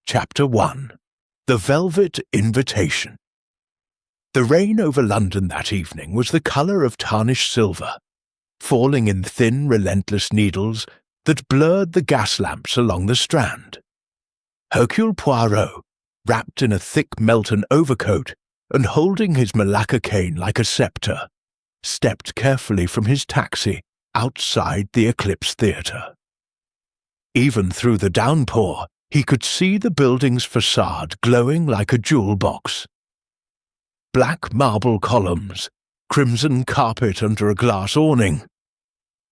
Chapter 1. The Velvet Invitation. The rain over London that evening was the colour of tarnished silver, falling in thin, relentless needles that blurred the gas lamps along the Strand. Hercule Poirot, wrapped in a thick Melton overcoat and holding his Malacca cane like a sceptre, stepped carefully from his taxi outside the Eclipse Theatre. Even through the downpour, he could see the building's facade glowing like a jewel box. Black marble columns, crimson carpet under a glass awning,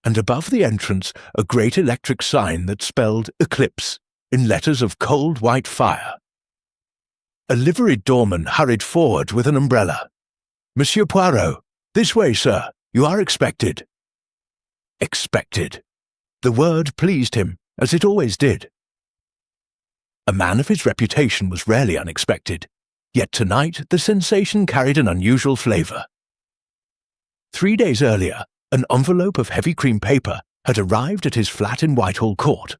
and above the entrance a great electric sign that spelled Eclipse in letters of cold white fire. A liveried doorman hurried forward with an umbrella. "Monsieur Poirot, this way, sir. You are expected." Expected. The word pleased him, as it always did. A man of his reputation was rarely unexpected, yet tonight the sensation carried an unusual flavour. 3 days earlier, an envelope of heavy cream paper had arrived at his flat in Whitehall Court.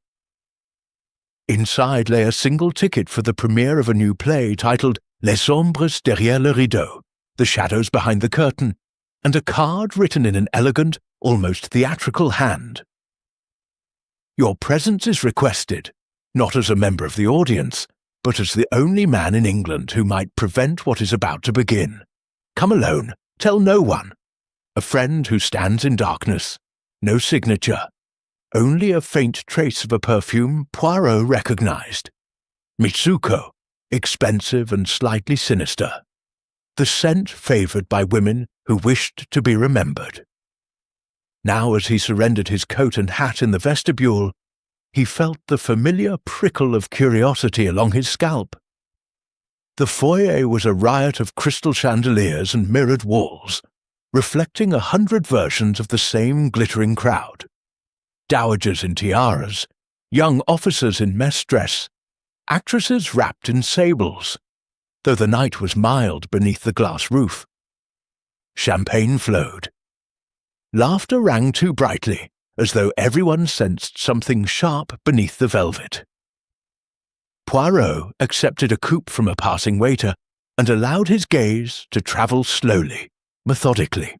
Inside lay a single ticket for the premiere of a new play titled Les Ombres derrière le rideau, The Shadows Behind the Curtain, and a card written in an elegant, almost theatrical hand. "Your presence is requested, not as a member of the audience, but as the only man in England who might prevent what is about to begin. Come alone, tell no one. A friend who stands in darkness. No signature. Only a faint trace of a perfume Poirot recognized. Mitsuko, expensive and slightly sinister. The scent favored by women who wished to be remembered." Now, as he surrendered his coat and hat in the vestibule, he felt the familiar prickle of curiosity along his scalp. The foyer was a riot of crystal chandeliers and mirrored walls, reflecting 100 versions of the same glittering crowd. Dowagers in tiaras, young officers in mess dress, actresses wrapped in sables, though the night was mild beneath the glass roof. Champagne flowed. Laughter rang too brightly, as though everyone sensed something sharp beneath the velvet. Poirot accepted a coupe from a passing waiter and allowed his gaze to travel slowly, methodically.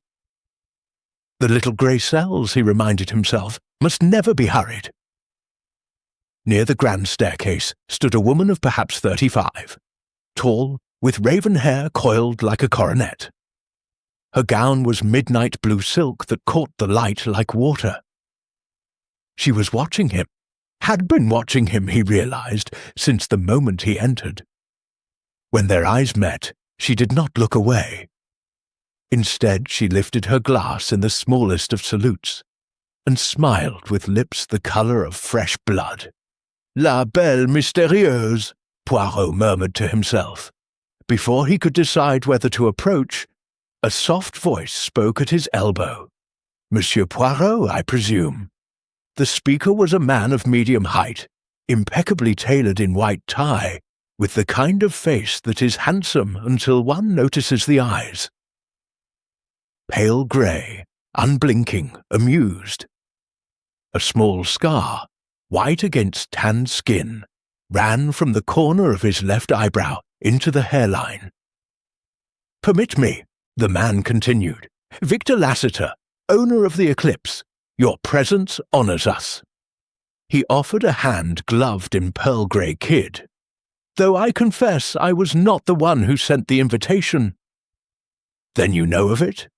The little grey cells, he reminded himself, must never be hurried. Near the grand staircase stood a woman of perhaps 35, tall, with raven hair coiled like a coronet. Her gown was midnight blue silk that caught the light like water. She was watching him, had been watching him, he realized, since the moment he entered. When their eyes met, she did not look away. Instead, she lifted her glass in the smallest of salutes, and smiled with lips the colour of fresh blood. "La belle mystérieuse," Poirot murmured to himself. Before he could decide whether to approach, a soft voice spoke at his elbow. "Monsieur Poirot, I presume." The speaker was a man of medium height, impeccably tailored in white tie, with the kind of face that is handsome until one notices the eyes. Pale grey, unblinking, amused. A small scar, white against tanned skin, ran from the corner of his left eyebrow into the hairline. "Permit me," the man continued. "Victor Lassiter, owner of the Eclipse. Your presence honours us." He offered a hand gloved in pearl grey kid. "Though I confess I was not the one who sent the invitation." "Then you know of it?"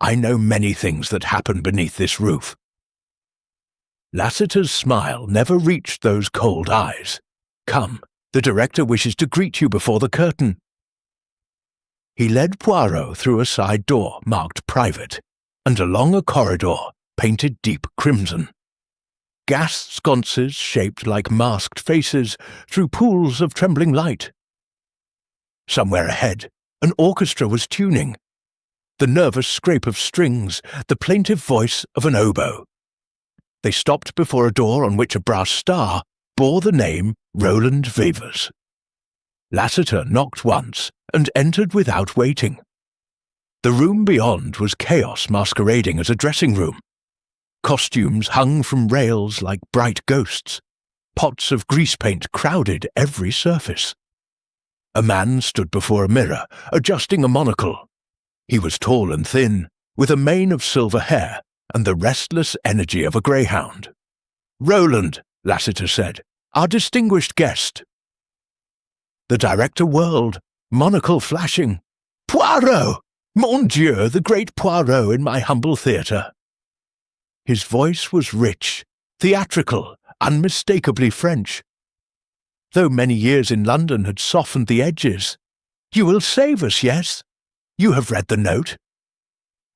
"I know many things that happen beneath this roof." Lassiter's smile never reached those cold eyes. "Come, the director wishes to greet you before the curtain." He led Poirot through a side door marked private, and along a corridor painted deep crimson. Gas sconces shaped like masked faces through pools of trembling light. Somewhere ahead, an orchestra was tuning. The nervous scrape of strings, the plaintive voice of an oboe. They stopped before a door on which a brass star bore the name Roland Vivers. Lassiter knocked once and entered without waiting. The room beyond was chaos masquerading as a dressing room. Costumes hung from rails like bright ghosts. Pots of grease paint crowded every surface. A man stood before a mirror, adjusting a monocle. He was tall and thin, with a mane of silver hair and the restless energy of a greyhound. "Roland," Lassiter said, "our distinguished guest." The director whirled, monocle flashing. "Poirot! Mon Dieu, the great Poirot in my humble theatre." His voice was rich, theatrical, unmistakably French. Though many years in London had softened the edges. "You will save us, yes? You have read the note?"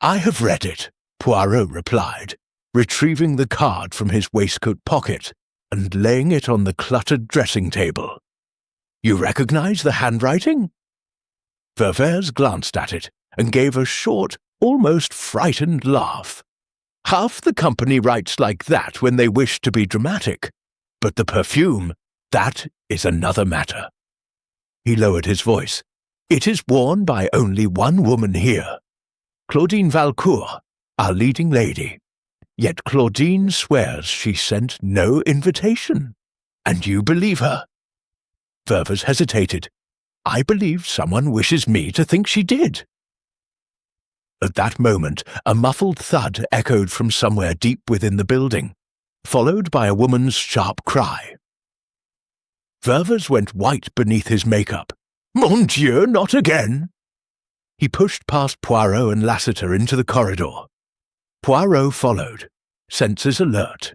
"I have read it," Poirot replied, retrieving the card from his waistcoat pocket and laying it on the cluttered dressing table. "You recognize the handwriting?" Ververs glanced at it and gave a short, almost frightened laugh. "Half the company writes like that when they wish to be dramatic, but the perfume, that is another matter." He lowered his voice. "It is worn by only one woman here, Claudine Valcourt, our leading lady. Yet Claudine swears she sent no invitation. And you believe her?" Ververs hesitated. "I believe someone wishes me to think she did." At that moment, a muffled thud echoed from somewhere deep within the building, followed by a woman's sharp cry. Ververs went white beneath his makeup. "Mon Dieu, not again!" He pushed past Poirot and Lassiter into the corridor. Poirot followed, senses alert.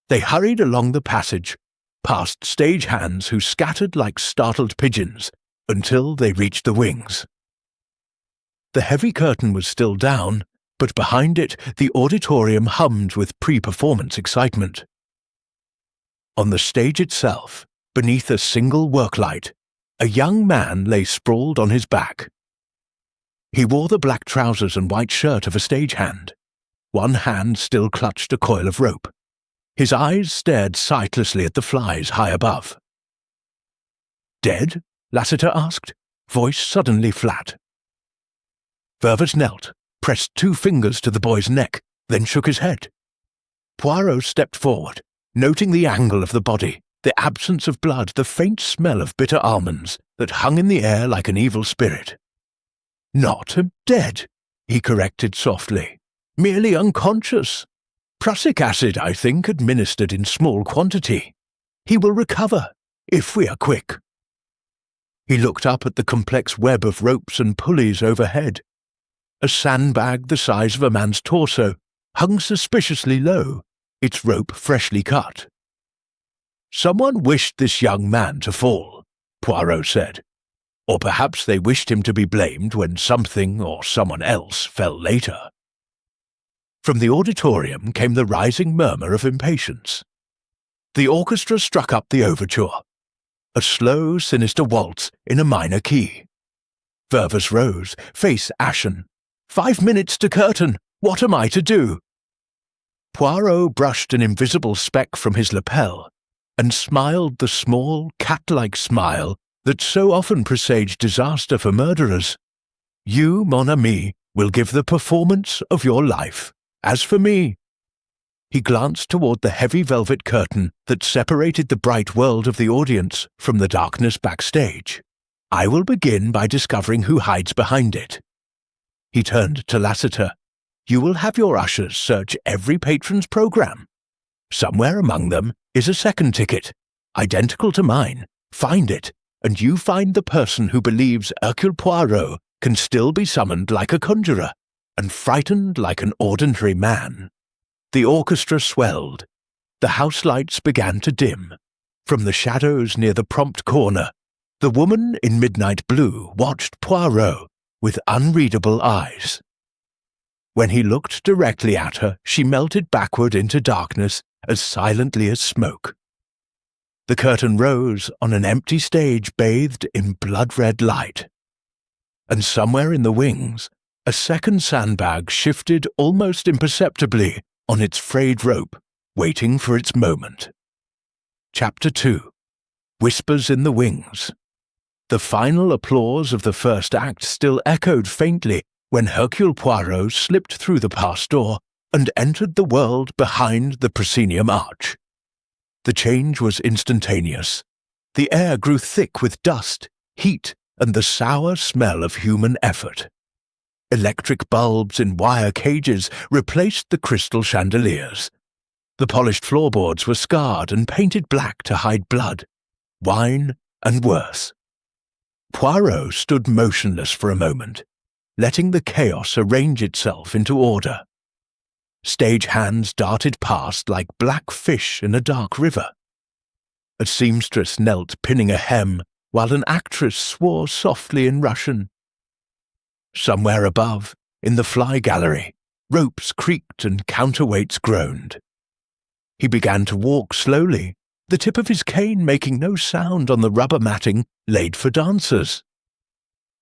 They hurried along the passage, past stagehands who scattered like startled pigeons, until they reached the wings. The heavy curtain was still down, but behind it the auditorium hummed with pre-performance excitement. On the stage itself, beneath a single worklight, a young man lay sprawled on his back. He wore the black trousers and white shirt of a stagehand. One hand still clutched a coil of rope. His eyes stared sightlessly at the flies high above. "Dead?" Lassiter asked, voice suddenly flat. Ververs knelt, pressed 2 fingers to the boy's neck, then shook his head. Poirot stepped forward, noting the angle of the body, the absence of blood, the faint smell of bitter almonds that hung in the air like an evil spirit. "Not dead," he corrected softly. "Merely unconscious. Prussic acid, I think, administered in small quantity. He will recover, if we are quick." He looked up at the complex web of ropes and pulleys overhead. A sandbag the size of a man's torso hung suspiciously low, its rope freshly cut. "Someone wished this young man to fall," Poirot said. "Or perhaps they wished him to be blamed when something or someone else fell later." From the auditorium came the rising murmur of impatience. The orchestra struck up the overture, a slow, sinister waltz in a minor key. Ververs rose, face ashen. 5 minutes to curtain. What am I to do?" Poirot brushed an invisible speck from his lapel and smiled the small, cat-like smile that so often presaged disaster for murderers. "You, mon ami, will give the performance of your life. As for me—" He glanced toward the heavy velvet curtain that separated the bright world of the audience from the darkness backstage. "I will begin by discovering who hides behind it." He turned to Lassiter. "You will have your ushers search every patron's program. Somewhere among them is a second ticket, identical to mine. Find it, and you find the person who believes Hercule Poirot can still be summoned like a conjurer and frightened like an ordinary man." The orchestra swelled. The house lights began to dim. From the shadows near the prompt corner, the woman in midnight blue watched Poirot with unreadable eyes. When he looked directly at her, she melted backward into darkness as silently as smoke. The curtain rose on an empty stage bathed in blood-red light. And somewhere in the wings, a second sandbag shifted almost imperceptibly on its frayed rope, waiting for its moment. Chapter 2. Whispers in the Wings. The final applause of the first act still echoed faintly when Hercule Poirot slipped through the pass door and entered the world behind the proscenium arch. The change was instantaneous. The air grew thick with dust, heat, and the sour smell of human effort. Electric bulbs in wire cages replaced the crystal chandeliers. The polished floorboards were scarred and painted black to hide blood, wine, and worse. Poirot stood motionless for a moment, letting the chaos arrange itself into order. Stage hands darted past like black fish in a dark river. A seamstress knelt pinning a hem, while an actress swore softly in Russian. Somewhere above, in the fly gallery, ropes creaked and counterweights groaned. He began to walk slowly, the tip of his cane making no sound on the rubber matting laid for dancers.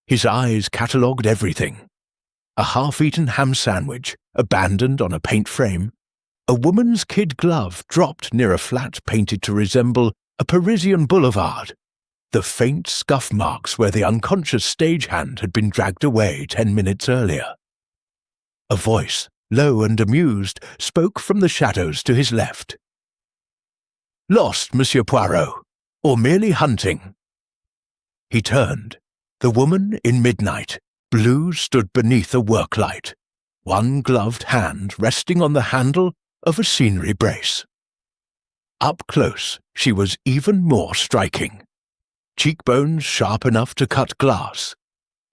His eyes catalogued everything. A half-eaten ham sandwich, abandoned on a paint frame, a woman's kid glove dropped near a flat painted to resemble a Parisian boulevard, the faint scuff marks where the unconscious stagehand had been dragged away 10 minutes earlier. A voice, low and amused, spoke from the shadows to his left. "Lost, Monsieur Poirot, or merely hunting?" He turned. The woman in midnight blue stood beneath a work-light, one gloved hand resting on the handle of a scenery brace. Up close, she was even more striking. Cheekbones sharp enough to cut glass,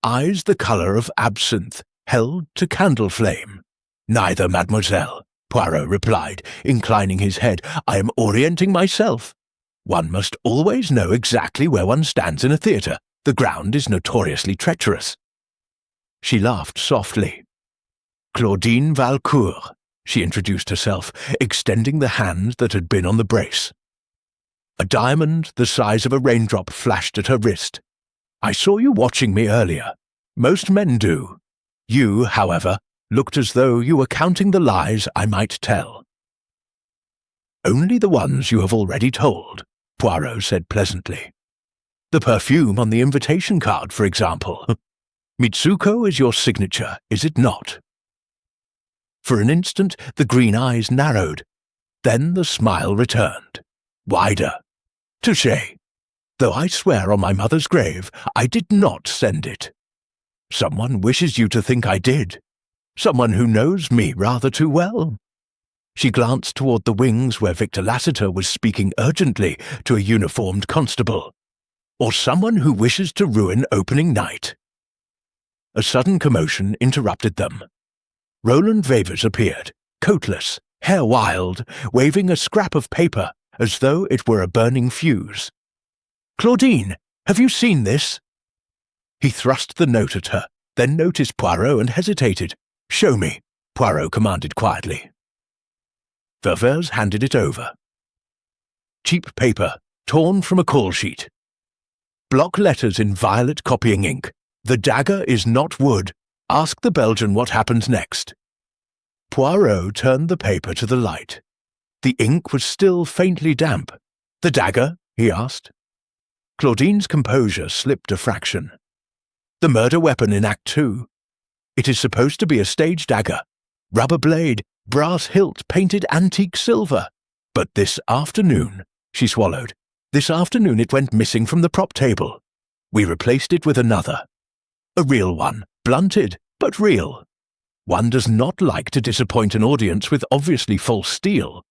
eyes the colour of absinthe held to candle flame. "Neither, mademoiselle," Poirot replied, inclining his head. "I am orienting myself. One must always know exactly where one stands in a theatre. The ground is notoriously treacherous." She laughed softly. "Claudine Valcourt," she introduced herself, extending the hand that had been on the brace. A diamond the size of a raindrop flashed at her wrist. "I saw you watching me earlier. Most men do. You, however, looked as though you were counting the lies I might tell." "Only the ones you have already told," Poirot said pleasantly. "The perfume on the invitation card, for example. Mitsuko is your signature, is it not?" For an instant the green eyes narrowed. Then the smile returned, wider. "Touché. Though I swear on my mother's grave, I did not send it. Someone wishes you to think I did. Someone who knows me rather too well." She glanced toward the wings where Victor Lassiter was speaking urgently to a uniformed constable. "Or someone who wishes to ruin opening night." A sudden commotion interrupted them. Roland Wevers appeared, coatless, hair wild, waving a scrap of paper as though it were a burning fuse. "Claudine, have you seen this?" He thrust the note at her, then noticed Poirot and hesitated. "Show me," Poirot commanded quietly. Wevers handed it over. Cheap paper, torn from a call sheet. Block letters in violet copying ink. "The dagger is not wood. Ask the Belgian what happens next." Poirot turned the paper to the light. The ink was still faintly damp. "The dagger?" he asked. Claudine's composure slipped a fraction. "The murder weapon in Act 2. It is supposed to be a stage dagger. Rubber blade, brass hilt painted antique silver. But this afternoon," she swallowed, "this afternoon it went missing from the prop table. We replaced it with another. A real one, blunted, but real. One does not like to disappoint an audience with obviously false steel."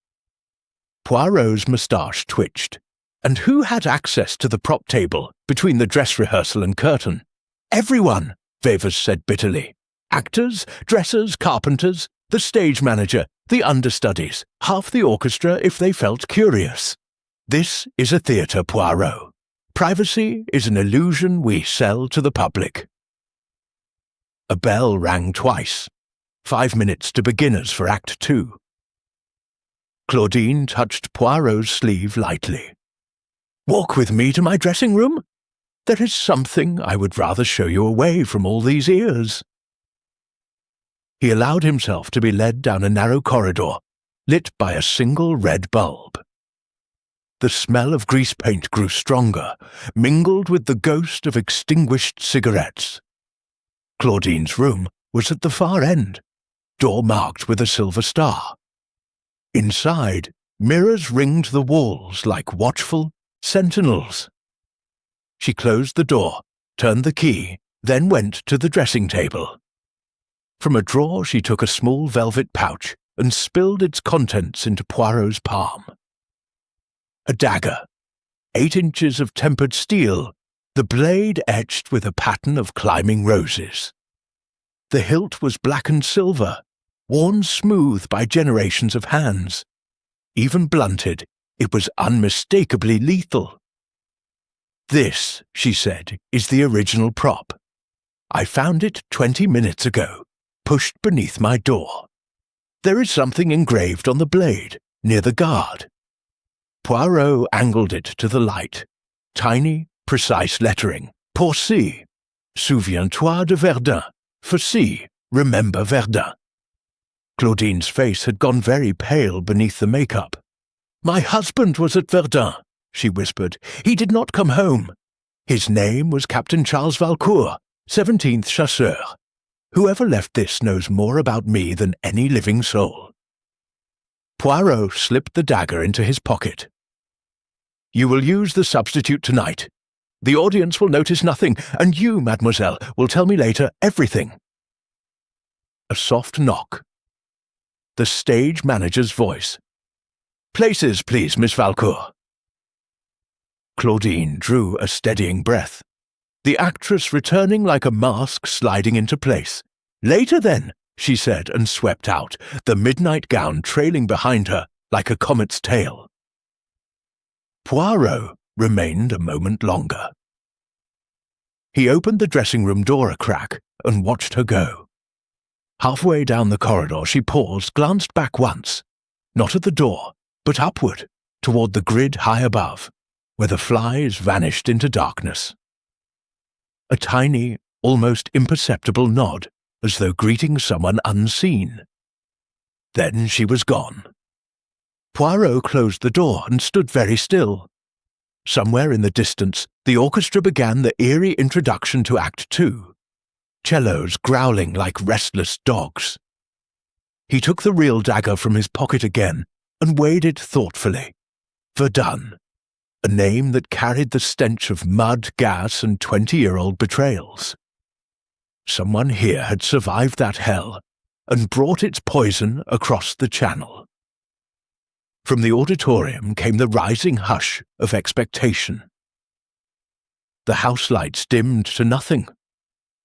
Poirot's moustache twitched. "And who had access to the prop table between the dress rehearsal and curtain?" "Everyone," Wevers said bitterly. "Actors, dressers, carpenters, the stage manager, the understudies, half the orchestra if they felt curious. This is a theatre, Poirot. Privacy is an illusion we sell to the public." A bell rang twice. 5 minutes to beginners for Act 2. Claudine touched Poirot's sleeve lightly. "Walk with me to my dressing room? There is something I would rather show you away from all these ears." He allowed himself to be led down a narrow corridor, lit by a single red bulb. The smell of grease paint grew stronger, mingled with the ghost of extinguished cigarettes. Claudine's room was at the far end, door marked with a silver star. Inside, Mirrors ringed the walls like watchful sentinels. She closed the door, turned the key, then went to the dressing table. From a drawer she took a small velvet pouch and spilled its contents into Poirot's palm. A dagger, 8 inches of tempered steel, the blade etched with a pattern of climbing roses. The hilt was black and silver, worn smooth by generations of hands. Even blunted, it was unmistakably lethal. "This," she said, "is the original prop. I found it 20 minutes ago, pushed beneath my door. There is something engraved on the blade, near the guard." Poirot angled it to the light. Tiny, precise lettering. Pour C. Souviens-toi de Verdun. For C. Remember Verdun. Claudine's face had gone very pale beneath the makeup. "My husband was at Verdun," she whispered. "He did not come home. His name was Captain Charles Valcourt, 17th Chasseur. Whoever left this knows more about me than any living soul." Poirot slipped the dagger into his pocket. "You will use the substitute tonight. The audience will notice nothing, and you, mademoiselle, will tell me later everything." A soft knock. The stage manager's voice. "Places, please, Miss Valcourt." Claudine drew a steadying breath. The actress returning like a mask sliding into place. "Later, then," she said, and swept out, the midnight gown trailing behind her like a comet's tail. Poirot remained a moment longer. He opened the dressing-room door a crack and watched her go. Halfway down the corridor she paused, glanced back once, not at the door, but upward, toward the grid high above, where the flies vanished into darkness. A tiny, almost imperceptible nod, as though greeting someone unseen. Then she was gone. Poirot closed the door and stood very still. Somewhere in the distance, the orchestra began the eerie introduction to Act 2, cellos growling like restless dogs. He took the real dagger from his pocket again and weighed it thoughtfully. Verdun, a name that carried the stench of mud, gas, and 20-year-old betrayals. Someone here had survived that hell and brought its poison across the channel. From the auditorium came the rising hush of expectation. The house lights dimmed to nothing.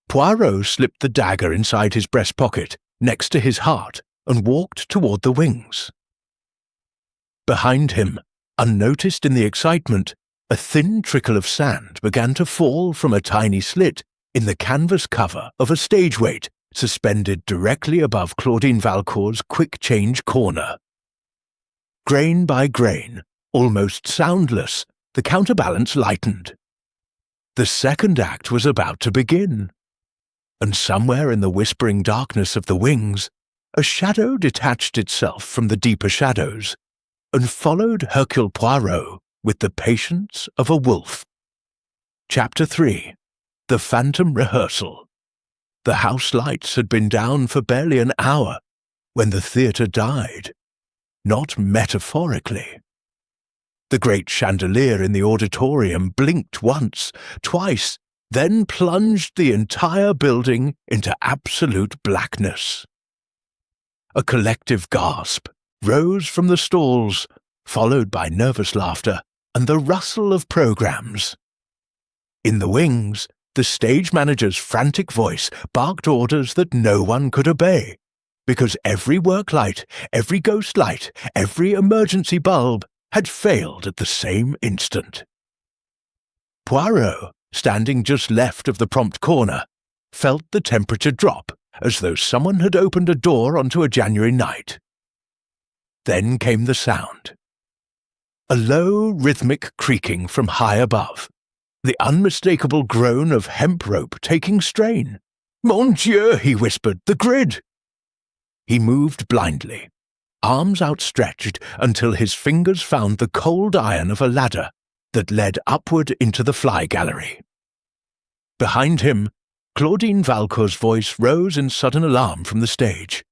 Poirot slipped the dagger inside his breast pocket, next to his heart, and walked toward the wings. Behind him, unnoticed in the excitement, a thin trickle of sand began to fall from a tiny slit in the canvas cover of a stage weight suspended directly above Claudine Valcourt's quick-change corner. Grain by grain, almost soundless, the counterbalance lightened. The second act was about to begin, and somewhere in the whispering darkness of the wings, a shadow detached itself from the deeper shadows and followed Hercule Poirot with the patience of a wolf. Chapter 3. The Phantom Rehearsal. The house lights had been down for barely an hour when the theatre died. Not metaphorically. The great chandelier in the auditorium blinked once, twice, then plunged the entire building into absolute blackness. A collective gasp rose from the stalls, followed by nervous laughter and the rustle of programs. In the wings, the stage manager's frantic voice barked orders that no one could obey, because every work light, every ghost light, every emergency bulb had failed at the same instant. Poirot, standing just left of the prompt corner, felt the temperature drop as though someone had opened a door onto a January night. Then came the sound. A low, rhythmic creaking from high above, the unmistakable groan of hemp rope taking strain. "Mon Dieu," he whispered, "the grid!" He moved blindly, arms outstretched until his fingers found the cold iron of a ladder that led upward into the fly gallery. Behind him, Claudine Valcourt's voice rose in sudden alarm from the stage.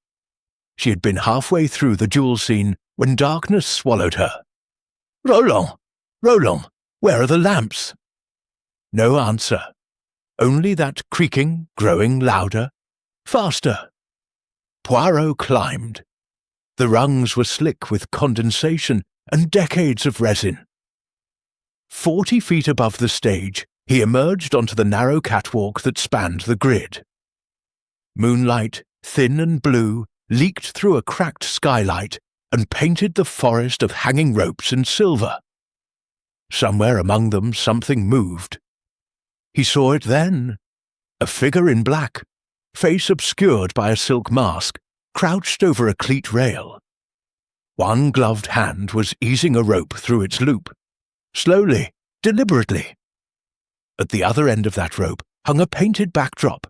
She had been halfway through the duel scene when darkness swallowed her. "Roland! Roland! Where are the lamps?" No answer. Only that creaking, growing louder, faster. Poirot climbed. The rungs were slick with condensation and decades of resin. 40 feet above the stage, he emerged onto the narrow catwalk that spanned the grid. Moonlight, thin and blue, leaked through a cracked skylight and painted the forest of hanging ropes in silver. Somewhere among them something moved. He saw it then. A figure in black, face obscured by a silk mask, crouched over a cleat rail. One gloved hand was easing a rope through its loop. Slowly, deliberately. At the other end of that rope hung a painted backdrop.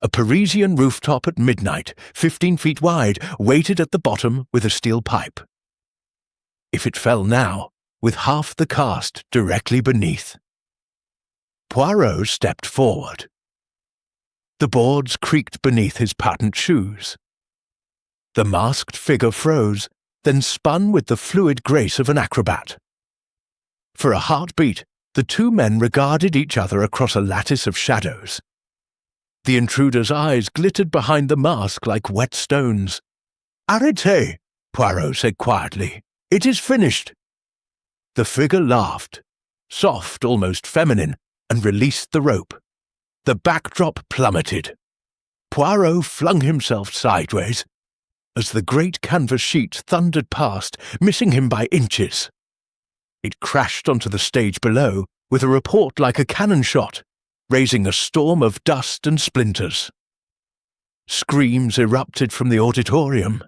A Parisian rooftop at midnight, 15 feet wide, waited at the bottom with a steel pipe. If it fell now, with half the cast directly beneath. Poirot stepped forward. The boards creaked beneath his patent shoes. The masked figure froze, then spun with the fluid grace of an acrobat. For a heartbeat, the two men regarded each other across a lattice of shadows. The intruder's eyes glittered behind the mask like wet stones. "Arrêtez," Poirot said quietly. "It is finished." The figure laughed, soft, almost feminine, and released the rope. The backdrop plummeted. Poirot flung himself sideways as the great canvas sheet thundered past, missing him by inches. It crashed onto the stage below with a report like a cannon shot, raising a storm of dust and splinters. Screams erupted from the auditorium.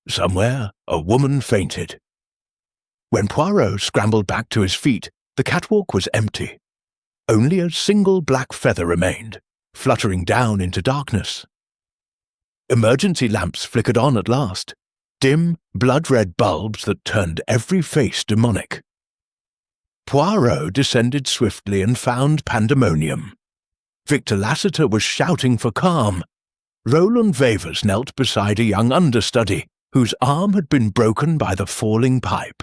Somewhere, a woman fainted. When Poirot scrambled back to his feet, the catwalk was empty. Only a single black feather remained, fluttering down into darkness. Emergency lamps flickered on at last, dim, blood-red bulbs that turned every face demonic. Poirot descended swiftly and found pandemonium. Victor Lassiter was shouting for calm. Roland Wevers knelt beside a young understudy whose arm had been broken by the falling pipe.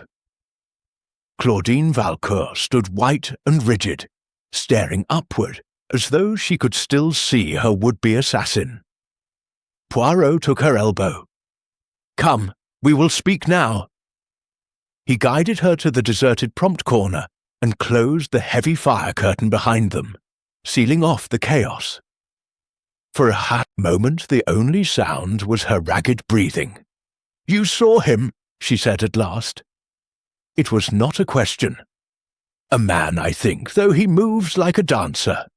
Claudine Valcourt stood white and rigid, staring upward as though she could still see her would-be assassin. Poirot took her elbow. "Come, we will speak now." He guided her to the deserted prompt corner and closed the heavy fire curtain behind them, sealing off the chaos. For a hot moment the only sound was her ragged breathing. "You saw him," she said at last. It was not a question. "A man, I think, though he moves like a dancer.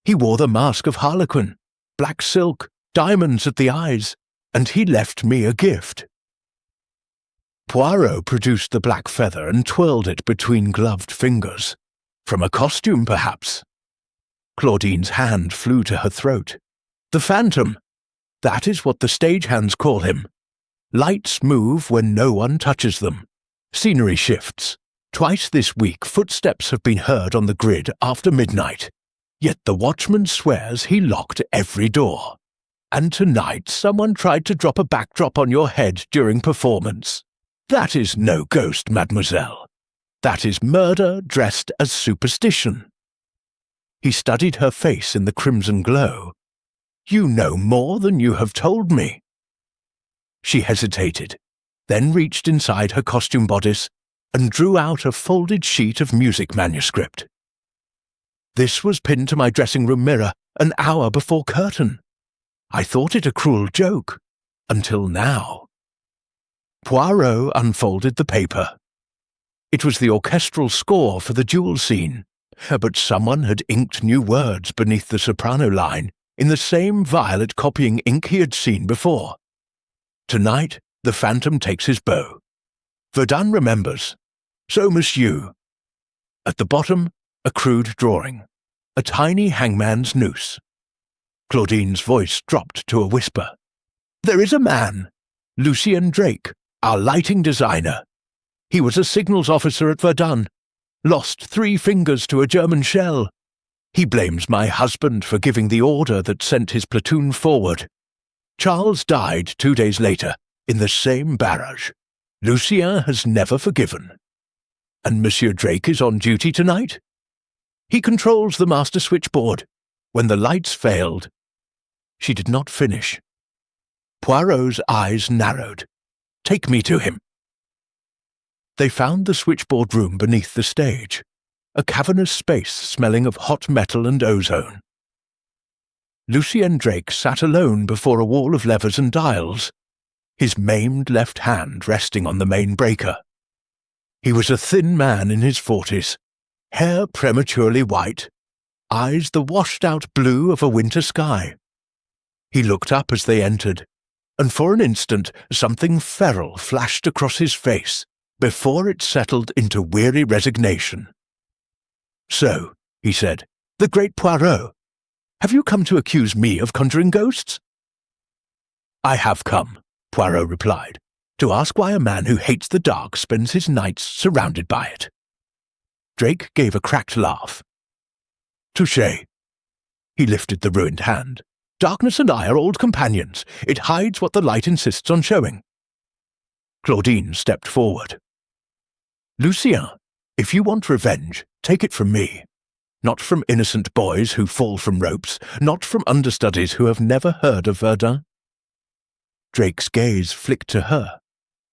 He wore the mask of Harlequin, black silk, diamonds at the eyes, and he left me a gift." Poirot produced the black feather and twirled it between gloved fingers. From a costume, perhaps. Claudine's hand flew to her throat. "The phantom. That is what the stagehands call him. Lights move when no one touches them. Scenery shifts. Twice this week footsteps have been heard on the grid after midnight. Yet the watchman swears he locked every door. And tonight someone tried to drop a backdrop on your head during performance. That is no ghost, mademoiselle. That is murder dressed as superstition." He studied her face in the crimson glow. "You know more than you have told me." She hesitated, then reached inside her costume bodice and drew out a folded sheet of music manuscript. "This was pinned to my dressing-room mirror an hour before curtain. I thought it a cruel joke, until now." Poirot unfolded the paper. It was the orchestral score for the duel scene, but someone had inked new words beneath the soprano line in the same violet copying ink he had seen before. "Tonight, the phantom takes his bow. Verdun remembers. So must you." At the bottom, a crude drawing, a tiny hangman's noose. Claudine's voice dropped to a whisper. "There is a man, Lucien Drake, our lighting designer. He was a signals officer at Verdun, lost 3 fingers to a German shell. He blames my husband for giving the order that sent his platoon forward. Charles died 2 days later in the same barrage. Lucien has never forgiven. And Monsieur Drake is on duty tonight? He controls the master switchboard. When the lights failed—" She did not finish. Poirot's eyes narrowed. "Take me to him." They found the switchboard room beneath the stage, a cavernous space smelling of hot metal and ozone. Lucien Drake sat alone before a wall of levers and dials, his maimed left hand resting on the main breaker. He was a thin man in his 40s, hair prematurely white, eyes the washed-out blue of a winter sky. He looked up as they entered, and for an instant something feral flashed across his face before it settled into weary resignation. "So," he said, "the great Poirot. Have you come to accuse me of conjuring ghosts?" "I have come," Poirot replied, "to ask why a man who hates the dark spends his nights surrounded by it." Drake gave a cracked laugh. "Touché." He lifted the ruined hand. "Darkness and I are old companions. It hides what the light insists on showing." Claudine stepped forward. "Lucien, if you want revenge, take it from me. Not from innocent boys who fall from ropes, not from understudies who have never heard of Verdun." Drake's gaze flicked to her,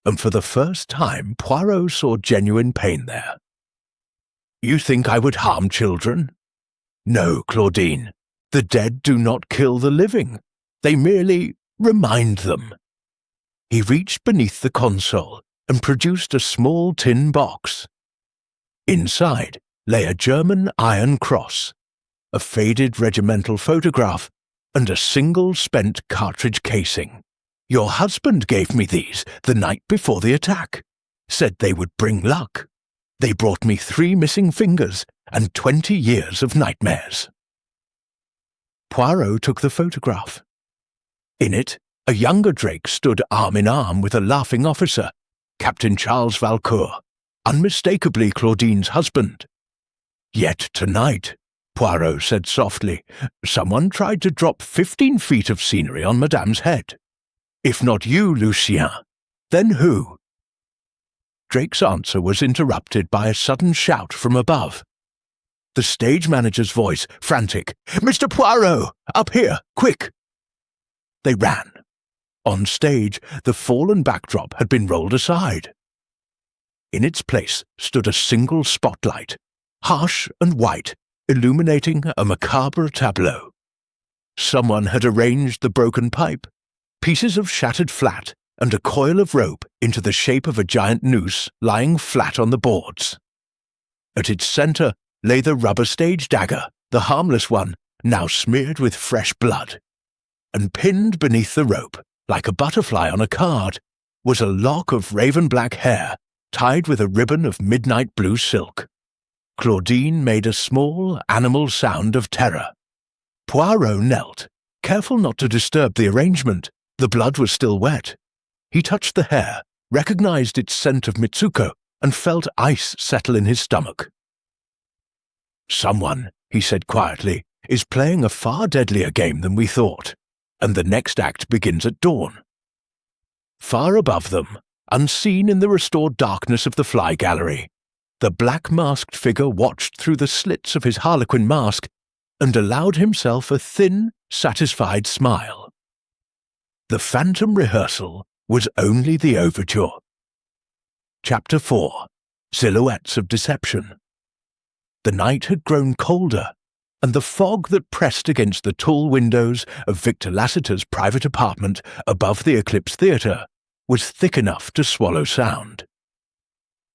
and for the first time Poirot saw genuine pain there. "You think I would harm children? No, Claudine. The dead do not kill the living. They merely remind them." He reached beneath the console and produced a small tin box. Inside lay a German iron cross, a faded regimental photograph, and a single spent cartridge casing. "Your husband gave me these the night before the attack. Said they would bring luck. They brought me 3 missing fingers and 20 years of nightmares." Poirot took the photograph. In it, a younger Drake stood arm in arm with a laughing officer, Captain Charles Valcourt, unmistakably Claudine's husband. "Yet tonight," Poirot said softly, "someone tried to drop 15 feet of scenery on Madame's head. If not you, Lucien, then who?" Drake's answer was interrupted by a sudden shout from above. The stage manager's voice, frantic, "Mr. Poirot! Up here! Quick!" They ran. On stage, the fallen backdrop had been rolled aside. In its place stood a single spotlight, harsh and white, illuminating a macabre tableau. Someone had arranged the broken pipe, pieces of shattered flat, and a coil of rope into the shape of a giant noose lying flat on the boards. At its center lay the rubber stage dagger, the harmless one, now smeared with fresh blood. And pinned beneath the rope, like a butterfly on a card, was a lock of raven-black hair tied with a ribbon of midnight blue silk. Claudine made a small animal sound of terror. Poirot knelt, careful not to disturb the arrangement. The blood was still wet. He touched the hair, recognized its scent of Mitsuko, and felt ice settle in his stomach. "Someone," he said quietly, "is playing a far deadlier game than we thought, and the next act begins at dawn." Far above them, unseen in the restored darkness of the fly gallery, the black-masked figure watched through the slits of his harlequin mask and allowed himself a thin, satisfied smile. The phantom rehearsal was only the overture. Chapter 4. Silhouettes of Deception. The night had grown colder, and the fog that pressed against the tall windows of Victor Lassiter's private apartment above the Eclipse Theatre was thick enough to swallow sound.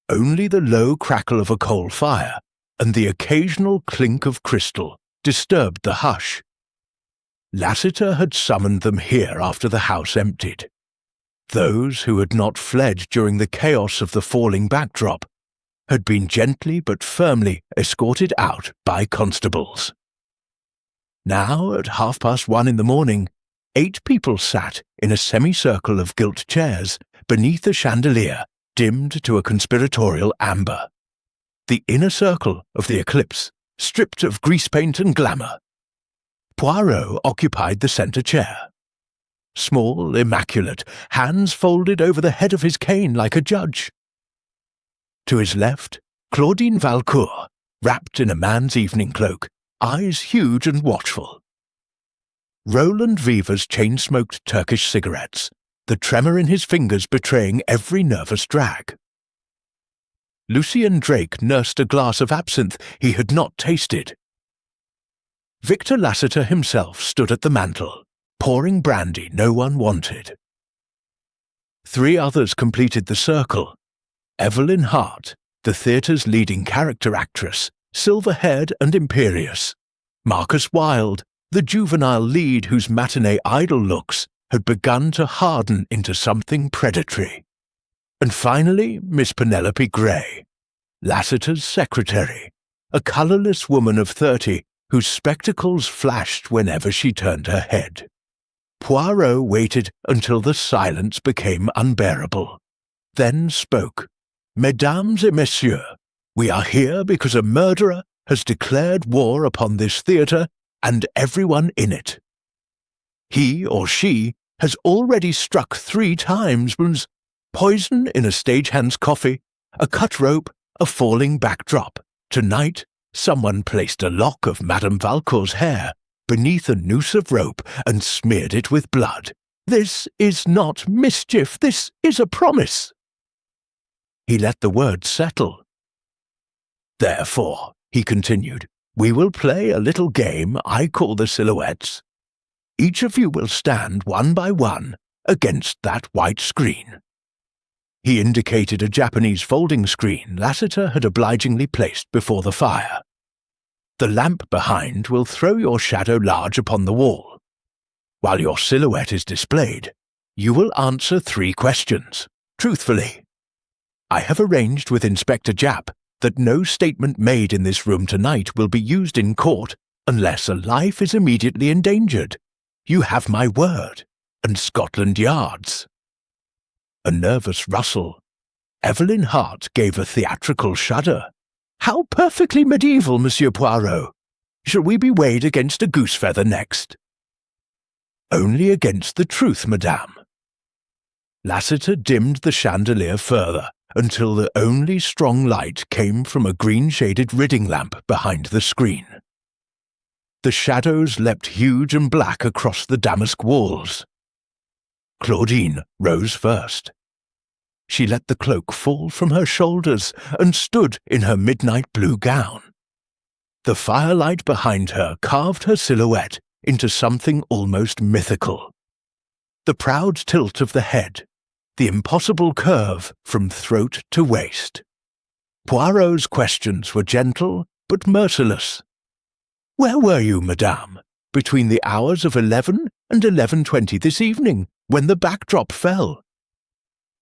Only the low crackle of a coal fire and the occasional clink of crystal disturbed the hush. Lassiter had summoned them here after the house emptied. Those who had not fled during the chaos of the falling backdrop had been gently but firmly escorted out by constables. Now, at 1:30 in the morning, 8 people sat in a semicircle of gilt chairs beneath a chandelier dimmed to a conspiratorial amber. The inner circle of the eclipse, stripped of grease paint and glamour. Poirot occupied the centre chair. small, immaculate, hands folded over the head of his cane like a judge. To his left, Claudine Valcourt, wrapped in a man's evening cloak, eyes huge and watchful. Roland Viva's chain-smoked Turkish cigarettes, the tremor in his fingers betraying every nervous drag. Lucien Drake nursed a glass of absinthe he had not tasted. Victor Lassiter himself stood at the mantel, pouring brandy no one wanted. 3 others completed the circle. Evelyn Hart, the theatre's leading character actress, silver-haired and imperious. Marcus Wilde, the juvenile lead whose matinee idol looks had begun to harden into something predatory. And finally, Miss Penelope Gray, Lassiter's secretary, a colourless woman of 30 whose spectacles flashed whenever she turned her head. Poirot waited until the silence became unbearable, then spoke. "Mesdames et messieurs, we are here because a murderer has declared war upon this theatre and everyone in it. He or she has already struck 3 times, poison in a stagehand's coffee, a cut rope, a falling backdrop. Tonight, someone placed a lock of Madame Valcourt's hair beneath a noose of rope and smeared it with blood. This is not mischief, this is a promise." He let the words settle. "Therefore," he continued, "we will play a little game I call the silhouettes. Each of you will stand one by one against that white screen." He indicated a Japanese folding screen Lassiter had obligingly placed before the fire. "The lamp behind will throw your shadow large upon the wall. While your silhouette is displayed, you will answer 3 questions, truthfully. I have arranged with Inspector Japp that no statement made in this room tonight will be used in court unless a life is immediately endangered. You have my word, and Scotland Yard's." A nervous rustle. Evelyn Hart gave a theatrical shudder. "How perfectly medieval, Monsieur Poirot! Shall we be weighed against a goose-feather next?" "Only against the truth, madame." Lassiter dimmed the chandelier further until the only strong light came from a green-shaded ridding lamp behind the screen. The shadows leapt huge and black across the damask walls. Claudine rose first. She let the cloak fall from her shoulders and stood in her midnight blue gown. The firelight behind her carved her silhouette into something almost mythical. The proud tilt of the head, the impossible curve from throat to waist. Poirot's questions were gentle but merciless. "Where were you, madame, between the hours of 11 and 11:20 this evening, when the backdrop fell?"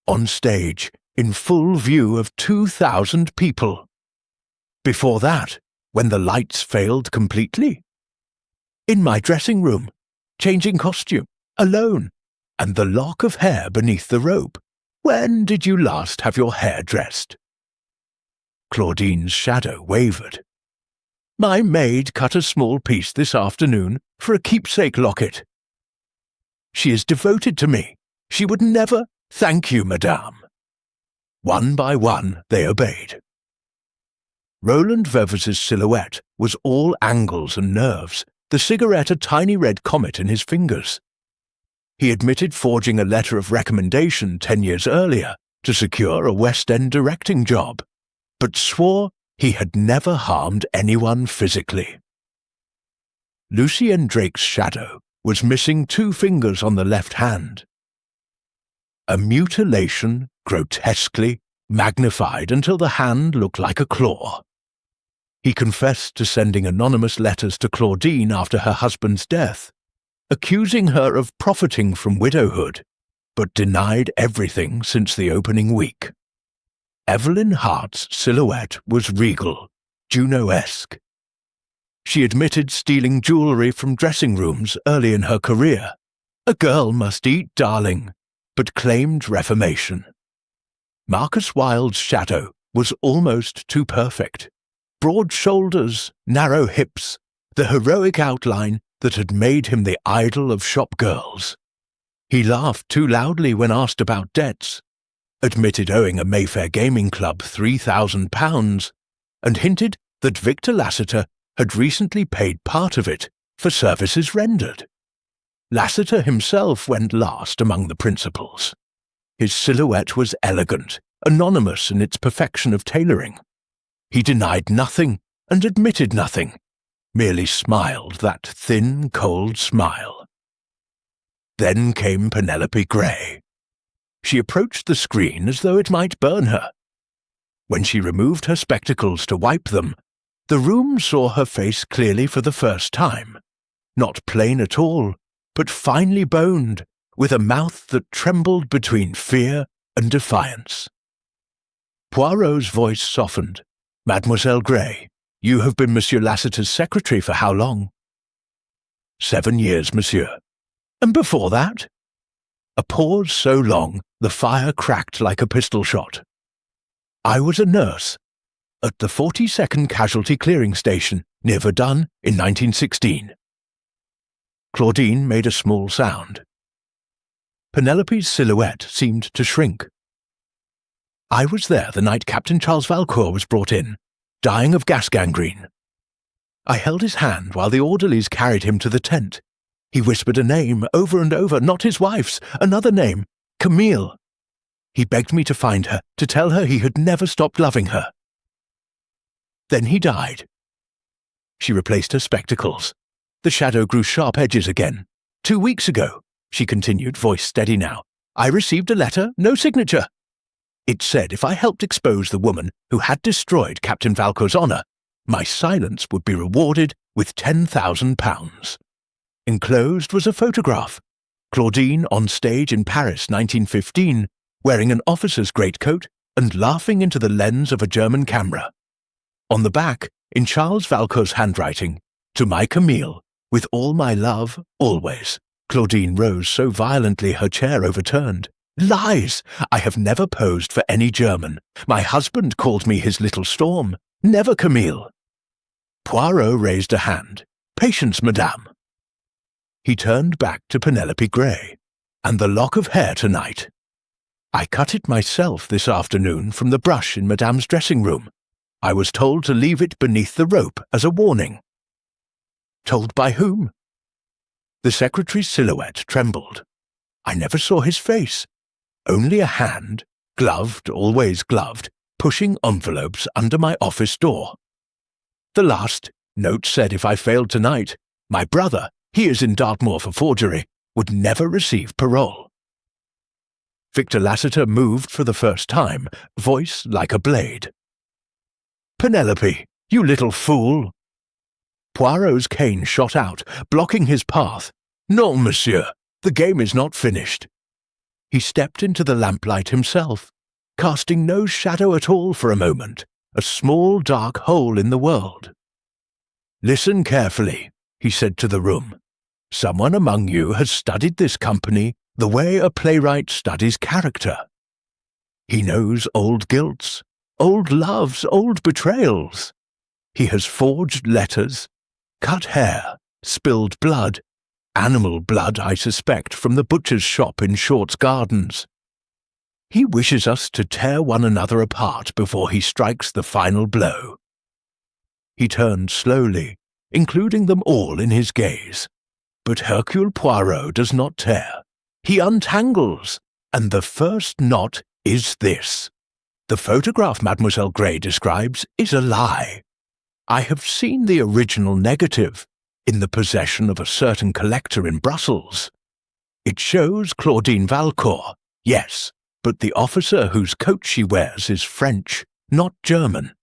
"On stage, in full view of 2,000 people." "Before that, when the lights failed completely?" "In my dressing room, changing costume, alone, and the lock of hair beneath the rope. When did you last have your hair dressed?" Claudine's shadow wavered. "My maid cut a small piece this afternoon for a keepsake locket. She is devoted to me. She would never—" "Thank you, madame." One by one they obeyed. Roland Verves's silhouette was all angles and nerves, the cigarette a tiny red comet in his fingers. He admitted forging a letter of recommendation 10 years earlier to secure a West End directing job, but swore he had never harmed anyone physically. Lucien Drake's shadow was missing 2 fingers on the left hand. A mutilation, grotesquely magnified until the hand looked like a claw. He confessed to sending anonymous letters to Claudine after her husband's death, accusing her of profiting from widowhood, but denied everything since the opening week. Evelyn Hart's silhouette was regal, Juno-esque. She admitted stealing jewellery from dressing rooms early in her career. A girl must eat, darling, but claimed reformation. Marcus Wilde's shadow was almost too perfect. Broad shoulders, narrow hips, the heroic outline that had made him the idol of shop girls. He laughed too loudly when asked about debts, admitted owing a Mayfair Gaming Club £3,000, and hinted that Victor Lassiter had recently paid part of it for services rendered. Lassiter himself went last among the principals. His silhouette was elegant, anonymous in its perfection of tailoring. He denied nothing and admitted nothing, merely smiled that thin, cold smile. Then came Penelope Grey. She approached the screen as though it might burn her. When she removed her spectacles to wipe them, the room saw her face clearly for the first time. Not plain at all, but finely boned, with a mouth that trembled between fear and defiance. Poirot's voice softened. "Mademoiselle Grey, you have been Monsieur Lassiter's secretary for how long?" "7 years, monsieur." "And before that?" A pause so long the fire cracked like a pistol shot. "I was a nurse at the 42nd Casualty Clearing Station near Verdun in 1916. Claudine made a small sound. Penelope's silhouette seemed to shrink. "I was there the night Captain Charles Valcourt was brought in, dying of gas gangrene. I held his hand while the orderlies carried him to the tent. He whispered a name over and over, not his wife's, another name, Camille. He begged me to find her, to tell her he had never stopped loving her. Then he died." She replaced her spectacles. The shadow grew sharp edges again. "2 weeks ago," she continued, voice steady now, "I received a letter, no signature. It said if I helped expose the woman who had destroyed Captain Valcourt's honour, my silence would be rewarded with £10,000. Enclosed was a photograph. Claudine on stage in Paris, 1915, wearing an officer's greatcoat and laughing into the lens of a German camera. On the back, in Charles Valcourt's handwriting, "To my Camille, with all my love, always." Claudine rose so violently her chair overturned. "Lies! I have never posed for any German. My husband called me his little storm. Never Camille." Poirot raised a hand. "Patience, madame." He turned back to Penelope Grey. "And the lock of hair tonight. I cut it myself this afternoon from the brush in madame's dressing room. I was told to leave it beneath the rope as a warning." "Told by whom?" The secretary's silhouette trembled. "I never saw his face. Only a hand, gloved, always gloved, pushing envelopes under my office door. The last note said if I failed tonight, my brother, he is in Dartmoor for forgery, would never receive parole." Victor Lassiter moved for the first time, voice like a blade. "Penelope, you little fool!" Poirot's cane shot out, blocking his path. "Non, monsieur, the game is not finished." He stepped into the lamplight himself, casting no shadow at all for a moment, a small dark hole in the world. "Listen carefully," he said to the room. "Someone among you has studied this company the way a playwright studies character. He knows old guilts, old loves, old betrayals. He has forged letters, cut hair, spilled blood, animal blood, I suspect, from the butcher's shop in Short's Gardens. He wishes us to tear one another apart before he strikes the final blow." He turned slowly, including them all in his gaze. "But Hercule Poirot does not tear. He untangles, and the first knot is this. The photograph Mademoiselle Grey describes is a lie. I have seen the original negative, in the possession of a certain collector in Brussels. It shows Claudine Valcourt, yes, but the officer whose coat she wears is French, not German,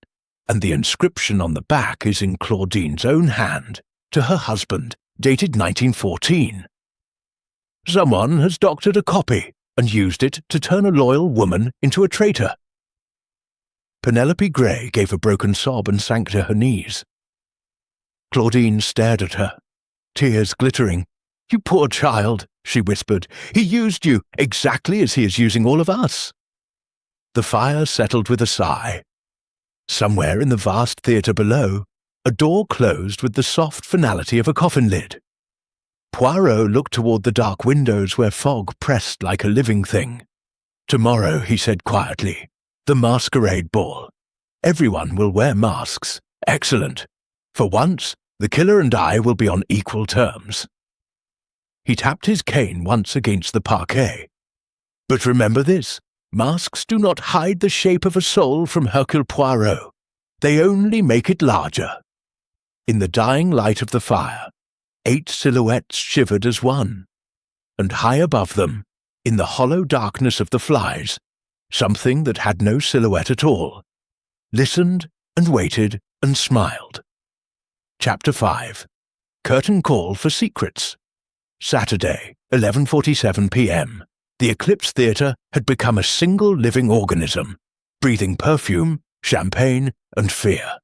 and the inscription on the back is in Claudine's own hand, to her husband, dated 1914. Someone has doctored a copy and used it to turn a loyal woman into a traitor." Penelope Grey gave a broken sob and sank to her knees. Claudine stared at her, tears glittering. "You poor child," she whispered. "He used you exactly as he is using all of us." The fire settled with a sigh. Somewhere in the vast theatre below, a door closed with the soft finality of a coffin lid. Poirot looked toward the dark windows where fog pressed like a living thing. "Tomorrow," he said quietly, "the masquerade ball. Everyone will wear masks. Excellent. For once, the killer and I will be on equal terms." He tapped his cane once against the parquet. "But remember this, masks do not hide the shape of a soul from Hercule Poirot. They only make it larger." In the dying light of the fire, 8 silhouettes shivered as one, and high above them, in the hollow darkness of the flies, something that had no silhouette at all, listened and waited and smiled. Chapter 5. Curtain Call for Secrets. Saturday, 11:47 p.m. The Eclipse Theatre had become a single living organism, breathing perfume, champagne, and fear.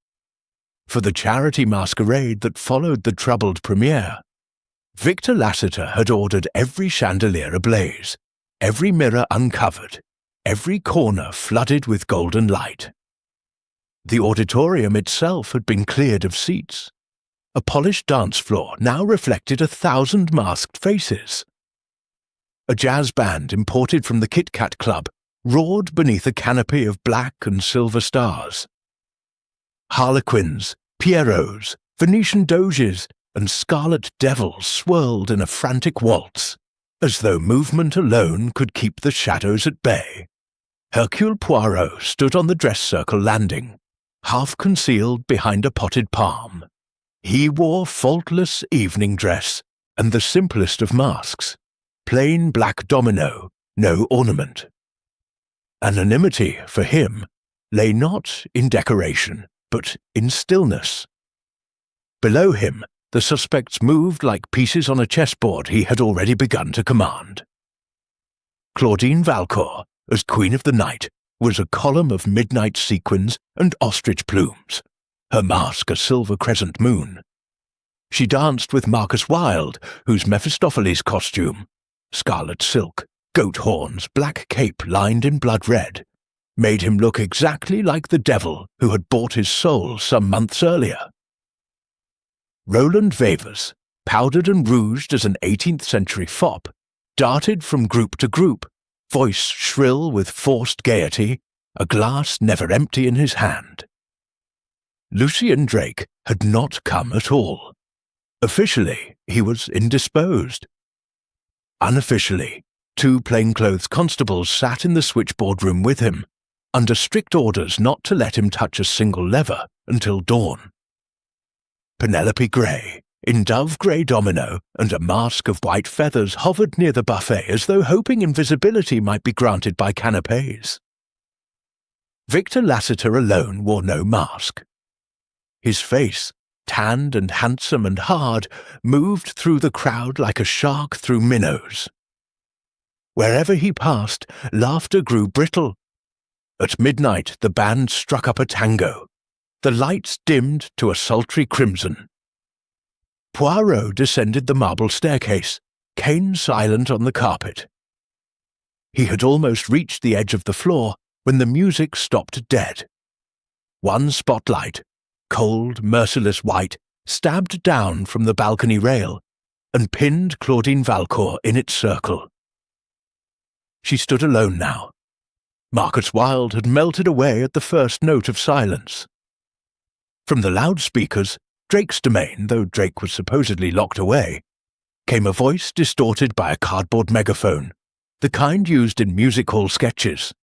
For the charity masquerade that followed the troubled premiere, Victor Lassiter had ordered every chandelier ablaze, every mirror uncovered, every corner flooded with golden light. The auditorium itself had been cleared of seats. A polished dance floor now reflected 1,000 masked faces. A jazz band imported from the Kit Kat Club roared beneath a canopy of black and silver stars. Harlequins, Pierrots, Venetian doges, and scarlet devils swirled in a frantic waltz, as though movement alone could keep the shadows at bay. Hercule Poirot stood on the dress circle landing, half concealed behind a potted palm. He wore faultless evening dress and the simplest of masks, plain black domino, no ornament. Anonymity, for him, lay not in decoration, but in stillness. Below him, the suspects moved like pieces on a chessboard he had already begun to command. Claudine Valcourt, as Queen of the Night, was a column of midnight sequins and ostrich plumes, her mask a silver crescent moon. She danced with Marcus Wilde, whose Mephistopheles costume, scarlet silk, goat horns, black cape lined in blood red, made him look exactly like the devil who had bought his soul some months earlier. Roland Vevers, powdered and rouged as an 18th-century fop, darted from group to group, voice shrill with forced gaiety, a glass never empty in his hand. Lucien Drake had not come at all. Officially, he was indisposed. Unofficially, 2 plainclothes constables sat in the switchboard room with him, under strict orders not to let him touch a single lever until dawn. Penelope Grey, in dove-grey domino and a mask of white feathers, hovered near the buffet as though hoping invisibility might be granted by canapés. Victor Lassiter alone wore no mask. His face, tanned and handsome and hard, moved through the crowd like a shark through minnows. Wherever he passed, laughter grew brittle. At midnight the band struck up a tango. The lights dimmed to a sultry crimson. Poirot descended the marble staircase, cane silent on the carpet. He had almost reached the edge of the floor when the music stopped dead. One spotlight, cold, merciless white, stabbed down from the balcony rail and pinned Claudine Valcourt in its circle. She stood alone now. Marcus Wilde had melted away at the first note of silence. From the loudspeakers, Drake's domain, though Drake was supposedly locked away, came a voice distorted by a cardboard megaphone, the kind used in music hall sketches.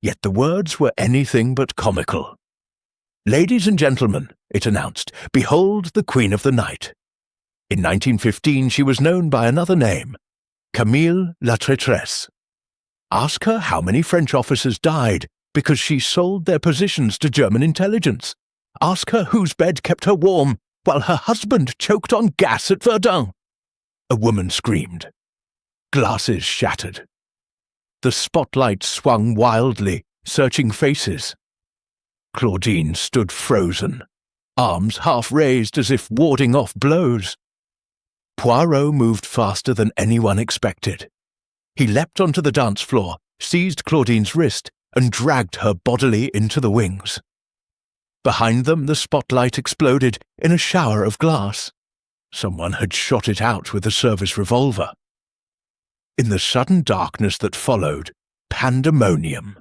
Yet the words were anything but comical. "Ladies and gentlemen," it announced, "behold the Queen of the Night." In 1915 she was known by another name, Camille la Traîtresse. Ask her how many French officers died because she sold their positions to German intelligence. Ask her whose bed kept her warm while her husband choked on gas at Verdun. A woman screamed. Glasses shattered. The spotlight swung wildly, searching faces. Claudine stood frozen, arms half raised as if warding off blows. Poirot moved faster than anyone expected. He leapt onto the dance floor, seized Claudine's wrist, and dragged her bodily into the wings. Behind them the spotlight exploded in a shower of glass. Someone had shot it out with a service revolver. In the sudden darkness that followed, pandemonium.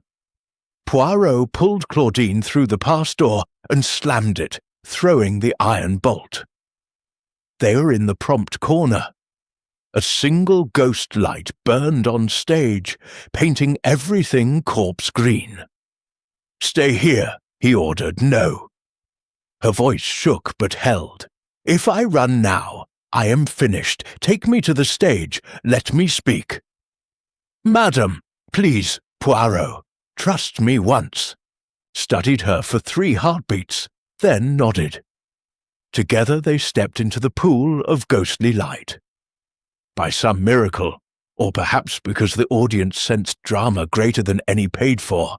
Poirot pulled Claudine through the pass door and slammed it, throwing the iron bolt. They were in the prompt corner. A single ghost light burned on stage, painting everything corpse green. "Stay here," he ordered. "No." Her voice shook but held. "If I run now, I am finished. Take me to the stage. Let me speak." "Madam, please, Poirot, trust me once." Studied her for 3 heartbeats, then nodded. Together they stepped into the pool of ghostly light. By some miracle, or perhaps because the audience sensed drama greater than any paid for,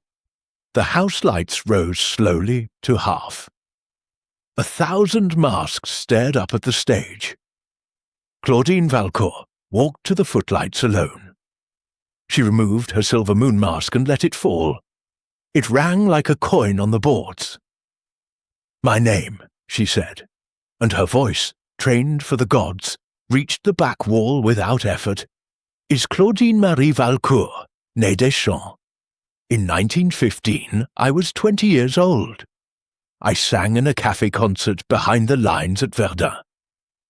the house lights rose slowly to half. 1,000 masks stared up at the stage. Claudine Valcourt walked to the footlights alone. She removed her silver moon mask and let it fall. It rang like a coin on the boards. "My name," she said, and her voice, trained for the gods, reached the back wall without effort, "is Claudine Marie Valcourt, née Deschamps. In 1915, I was 20 years old. I sang in a café concert behind the lines at Verdun.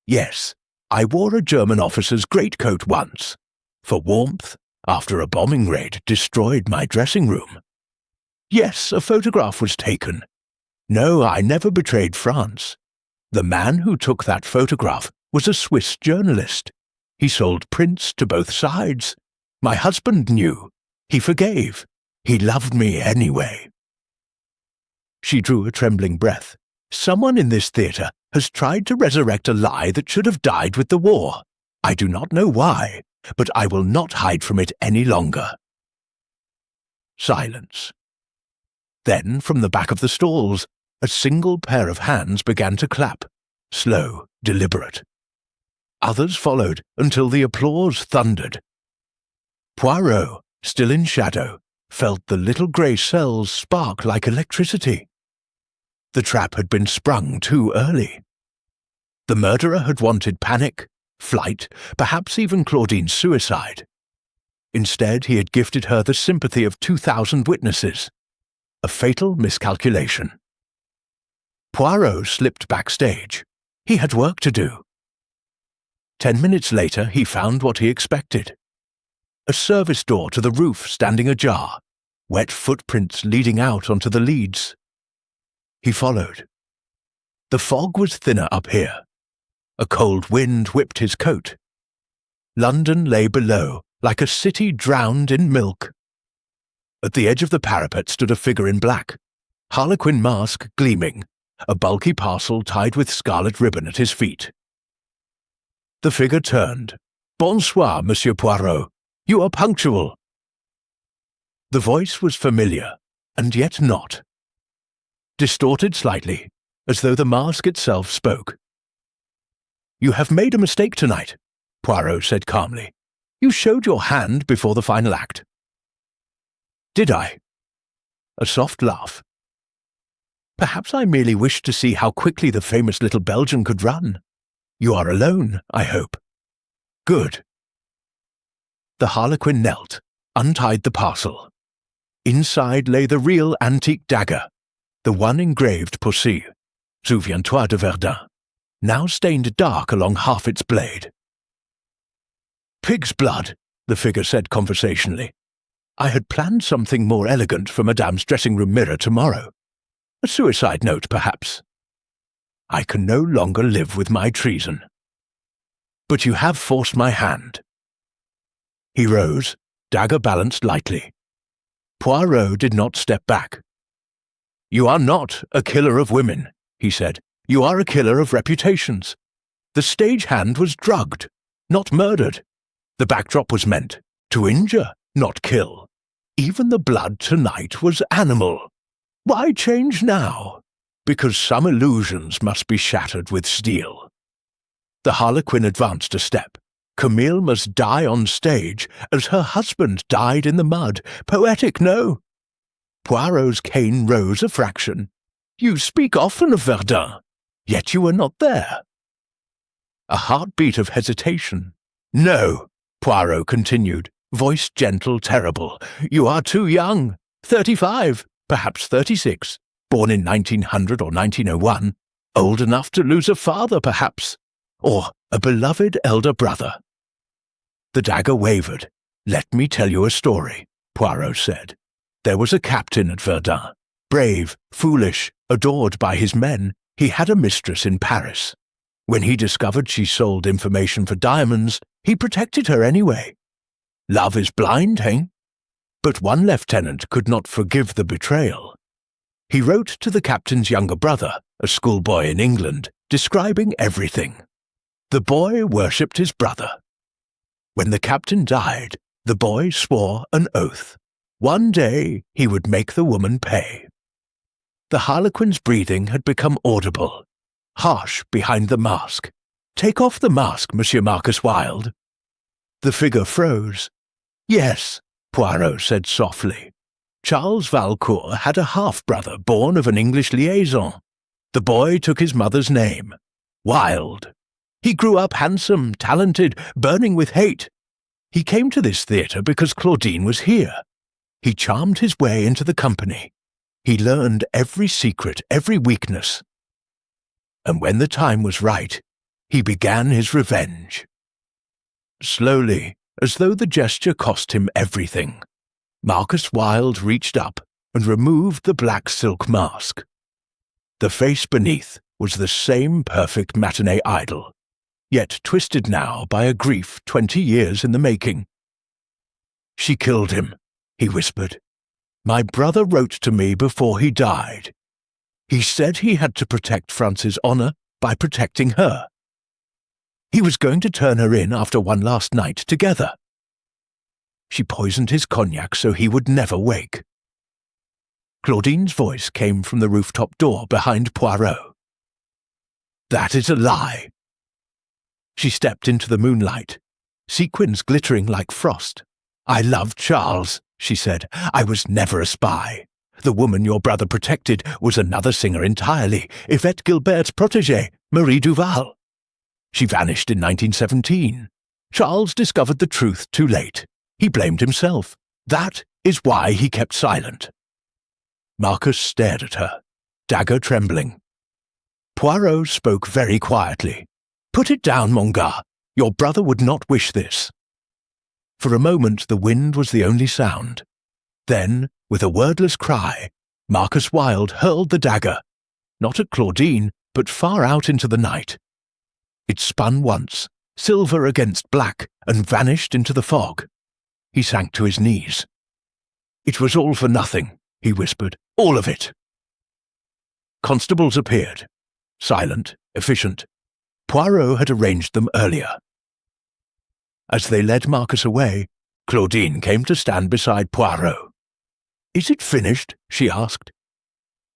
Yes, I wore a German officer's greatcoat once, for warmth, after a bombing raid destroyed my dressing room. Yes, a photograph was taken. No, I never betrayed France. The man who took that photograph was a Swiss journalist. He sold prints to both sides. My husband knew. He forgave. He loved me anyway." She drew a trembling breath. "Someone in this theatre has tried to resurrect a lie that should have died with the war. I do not know why, but I will not hide from it any longer." Silence. Then, from the back of the stalls, a single pair of hands began to clap, slow, deliberate. Others followed until the applause thundered. Poirot, still in shadow, felt the little grey cells spark like electricity. The trap had been sprung too early. The murderer had wanted panic, flight, perhaps even Claudine's suicide. Instead, he had gifted her the sympathy of 2,000 witnesses. A fatal miscalculation. Poirot slipped backstage. He had work to do. 10 minutes later, he found what he expected. A service door to the roof standing ajar, wet footprints leading out onto the leads. He followed. The fog was thinner up here. A cold wind whipped his coat. London lay below, like a city drowned in milk. At the edge of the parapet stood a figure in black, harlequin mask gleaming, a bulky parcel tied with scarlet ribbon at his feet. The figure turned. "Bonsoir, Monsieur Poirot. You are punctual." The voice was familiar, and yet not. Distorted slightly, as though the mask itself spoke. "You have made a mistake tonight," Poirot said calmly. "You showed your hand before the final act." "Did I?" A soft laugh. "Perhaps I merely wished to see how quickly the famous little Belgian could run. You are alone, I hope." "Good." The harlequin knelt, untied the parcel. Inside lay the real antique dagger, the one engraved Pussy, Souviens-toi de Verdun, now stained dark along half its blade. "Pig's blood," the figure said conversationally. "I had planned something more elegant for Madame's dressing-room mirror tomorrow. A suicide note, perhaps. I can no longer live with my treason. But you have forced my hand." He rose, dagger balanced lightly. Poirot did not step back. "You are not a killer of women," he said. "You are a killer of reputations. The stagehand was drugged, not murdered. The backdrop was meant to injure, not kill. Even the blood tonight was animal. Why change now? Because some illusions must be shattered with steel." The harlequin advanced a step. "Camille must die on stage as her husband died in the mud. Poetic, no?" Poirot's cane rose a fraction. "You speak often of Verdun, yet you were not there." a heartbeat of hesitation. "No," Poirot continued, voice gentle, terrible. "You are too young. 35, perhaps 36, born in 1900 or 1901, old enough to lose a father, perhaps, or a beloved elder brother." The dagger wavered. "Let me tell you a story," Poirot said. "There was a captain at Verdun. Brave, foolish, adored by his men, he had a mistress in Paris. When he discovered she sold information for diamonds, he protected her anyway. Love is blind, eh? But one lieutenant could not forgive the betrayal. He wrote to the captain's younger brother, a schoolboy in England, describing everything. The boy worshipped his brother. When the captain died, the boy swore an oath. One day he would make the woman pay. The harlequin's breathing had become audible, harsh behind the mask. "Take off the mask, Monsieur Marcus Wilde." The figure froze. "Yes," Poirot said softly. "Charles Valcourt had a half-brother born of an English liaison. The boy took his mother's name, Wilde. He grew up handsome, talented, burning with hate. He came to this theatre because Claudine was here. He charmed his way into the company. He learned every secret, every weakness. And when the time was right, he began his revenge." Slowly, as though the gesture cost him everything, Marcus Wilde reached up and removed the black silk mask. The face beneath was the same perfect matinee idol, yet twisted now by a grief 20 years in the making. "She killed him," he whispered. "My brother wrote to me before he died. He said he had to protect France's honor by protecting her. He was going to turn her in after one last night together. She poisoned his cognac so he would never wake." Claudine's voice came from the rooftop door behind Poirot. "That is a lie." She stepped into the moonlight, sequins glittering like frost. "I loved Charles," she said. "I was never a spy. The woman your brother protected was another singer entirely, Yvette Gilbert's protégée, Marie Duval. She vanished in 1917. Charles discovered the truth too late. He blamed himself. That is why he kept silent." Marcus stared at her, dagger trembling. Poirot spoke very quietly. "Put it down, mon gars. Your brother would not wish this." For a moment the wind was the only sound. Then, with a wordless cry, Marcus Wilde hurled the dagger, not at Claudine, but far out into the night. It spun once, silver against black, and vanished into the fog. He sank to his knees. "It was all for nothing," he whispered. "All of it." Constables appeared. Silent, efficient. Poirot had arranged them earlier. As they led Marcus away, Claudine came to stand beside Poirot. "Is it finished?" she asked.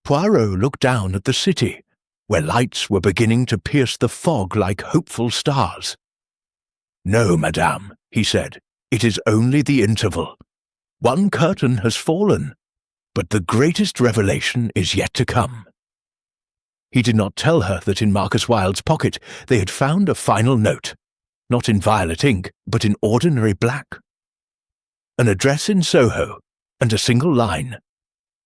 Poirot looked down at the city, where lights were beginning to pierce the fog like hopeful stars. "No, madame," he said, "it is only the interval. One curtain has fallen, but the greatest revelation is yet to come." He did not tell her that in Marcus Wilde's pocket they had found a final note, not in violet ink, but in ordinary black. An address in Soho, and a single line.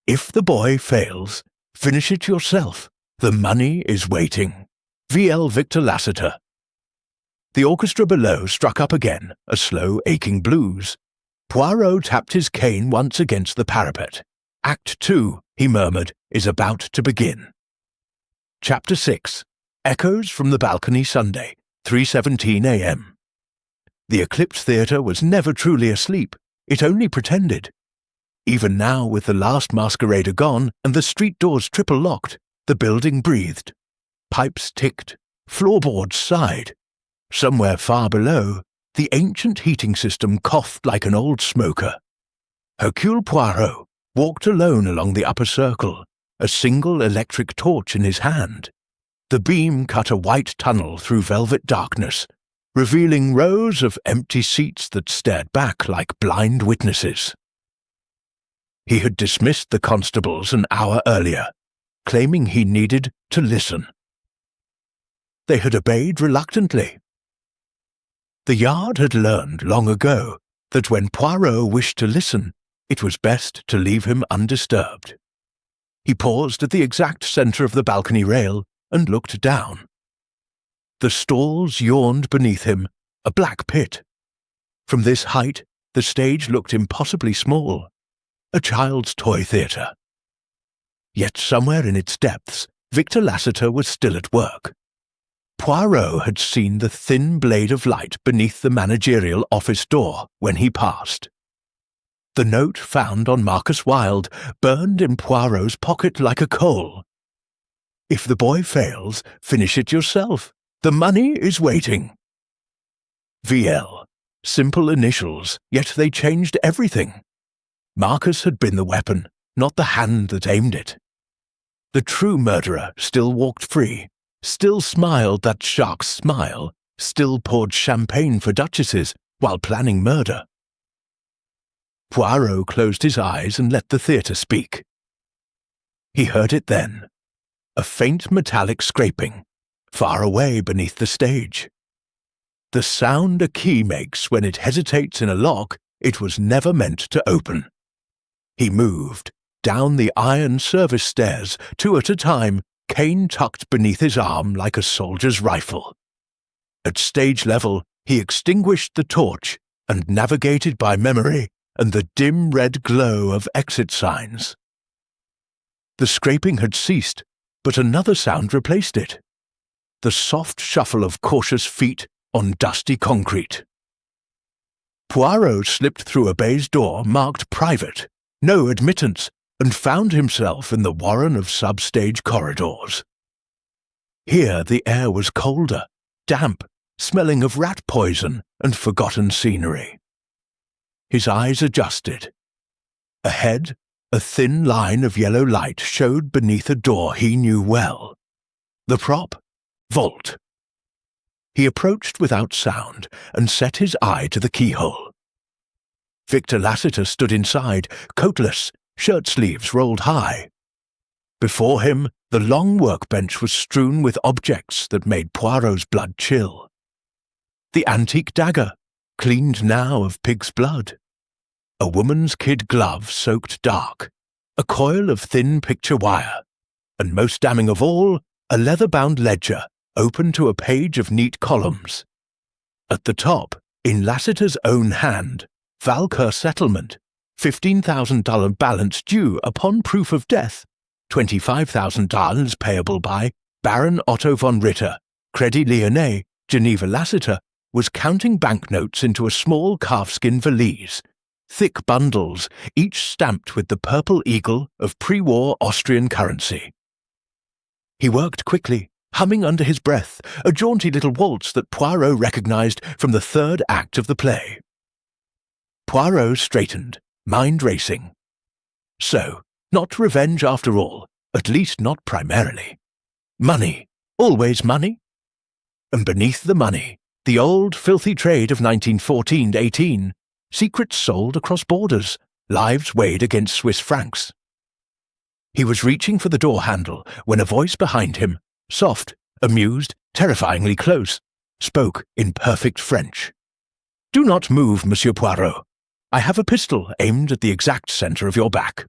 "If the boy fails, finish it yourself. The money is waiting. V.L. Victor Lassiter." The orchestra below struck up again, a slow, aching blues. Poirot tapped his cane once against the parapet. "Act 2, he murmured, "is about to begin." Chapter 6. Echoes from the Balcony, Sunday, 3:17 a.m. The Eclipse Theatre was never truly asleep. It only pretended. Even now, with the last masquerader gone and the street doors triple locked, the building breathed. Pipes ticked. Floorboards sighed. Somewhere far below, the ancient heating system coughed like an old smoker. Hercule Poirot walked alone along the upper circle, a single electric torch in his hand. The beam cut a white tunnel through velvet darkness, revealing rows of empty seats that stared back like blind witnesses. He had dismissed the constables an hour earlier, claiming he needed to listen. they had obeyed reluctantly. The yard had learned long ago that when Poirot wished to listen, it was best to leave him undisturbed. He paused at the exact centre of the balcony rail and looked down. The stalls yawned beneath him, a black pit. From this height, the stage looked impossibly small, a child's toy theatre. Yet somewhere in its depths, Victor Lassiter was still at work. Poirot had seen the thin blade of light beneath the managerial office door when he passed. The note found on Marcus Wilde burned in Poirot's pocket like a coal. If the boy fails, finish it yourself. The money is waiting. VL. Simple initials, yet they changed everything. Marcus had been the weapon, not the hand that aimed it. The true murderer still walked free, still smiled that shark's smile, still poured champagne for duchesses while planning murder. Poirot closed his eyes and let the theatre speak. He heard it then, a faint metallic scraping, far away beneath the stage. The sound a key makes when it hesitates in a lock it was never meant to open. He moved, down the iron service stairs, 2 at a time, cane tucked beneath his arm like a soldier's rifle. At stage level, he extinguished the torch and navigated by memory and the dim red glow of exit signs. The scraping had ceased, but another sound replaced it. The soft shuffle of cautious feet on dusty concrete. Poirot slipped through a baize door marked private, no admittance, and found himself in the warren of sub-stage corridors. Here the air was colder, damp, smelling of rat poison and forgotten scenery. His eyes adjusted. Ahead, a thin line of yellow light showed beneath a door he knew well. The prop? Vault. He approached without sound and set his eye to the keyhole. Victor Lassiter stood inside, coatless, shirt sleeves rolled high. Before him, the long workbench was strewn with objects that made Poirot's blood chill. The antique dagger, cleaned now of pig's blood. A woman's kid glove soaked dark, a coil of thin picture wire, and most damning of all, a leather-bound ledger open to a page of neat columns. At the top, in Lassiter's own hand, Valcour settlement, $15,000 balance due upon proof of death, $25,000 payable by Baron Otto von Ritter, Crédit Lyonnais, Geneva Lassiter, was counting banknotes into a small calfskin valise, thick bundles, each stamped with the purple eagle of pre-war Austrian currency. He worked quickly, humming under his breath, a jaunty little waltz that Poirot recognized from the 3rd act of the play. Poirot straightened, mind racing. So, not revenge after all, at least not primarily. Money, always money. And beneath the money, the old filthy trade of 1914-18, secrets sold across borders, lives weighed against Swiss francs. He was reaching for the door handle when a voice behind him, soft, amused, terrifyingly close, spoke in perfect French. "Do not move, Monsieur Poirot. I have a pistol aimed at the exact centre of your back."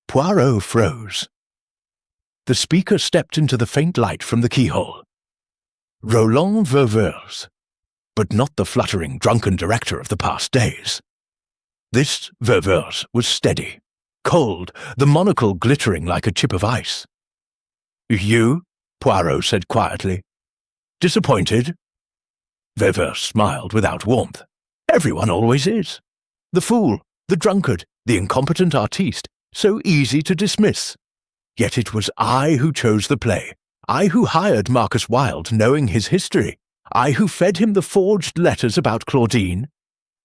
Poirot froze. The speaker stepped into the faint light from the keyhole. Roland Ververs, but not the fluttering, drunken director of the past days. This Ververs was steady, cold, the monocle glittering like a chip of ice. "You?" Poirot said quietly. "Disappointed?" Ververs smiled without warmth. "Everyone always is. The fool, the drunkard, the incompetent artiste, so easy to dismiss. Yet it was I who chose the play, I who hired Marcus Wilde knowing his history, I who fed him the forged letters about Claudine.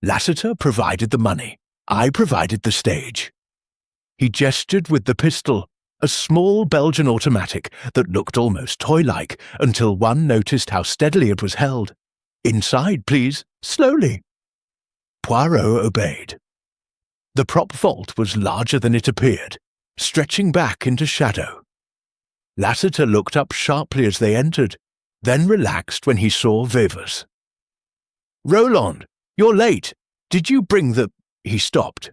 Lassiter provided the money, I provided the stage." He gestured with the pistol, a small Belgian automatic that looked almost toy-like until one noticed how steadily it was held. "Inside, please, slowly." Poirot obeyed. The prop vault was larger than it appeared, stretching back into shadow. Lassiter looked up sharply as they entered, then relaxed when he saw Vevers. "Roland, you're late. Did you bring the—" He stopped.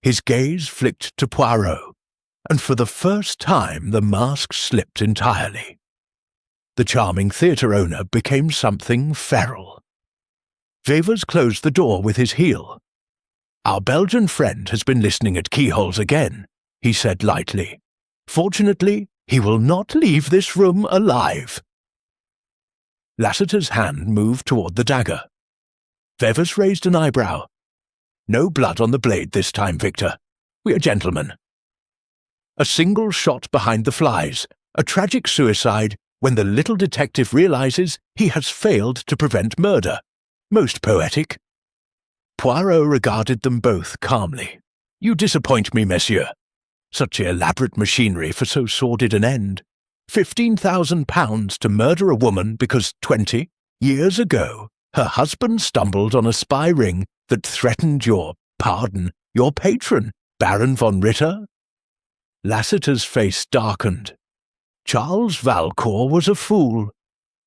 His gaze flicked to Poirot, and for the first time the mask slipped entirely. The charming theatre owner became something feral. Vevers closed the door with his heel. "Our Belgian friend has been listening at keyholes again," he said lightly. "Fortunately, he will not leave this room alive." Lassiter's hand moved toward the dagger. Vevers raised an eyebrow. "No blood on the blade this time, Victor. We are gentlemen." A single shot behind the flies, a tragic suicide when the little detective realizes he has failed to prevent murder. Most poetic. Poirot regarded them both calmly. "You disappoint me, monsieur. Such elaborate machinery for so sordid an end. £15,000 to murder a woman because 20 years ago her husband stumbled on a spy ring that threatened your patron, Baron von Ritter?" Lassiter's face darkened. Charles Valcourt was a fool.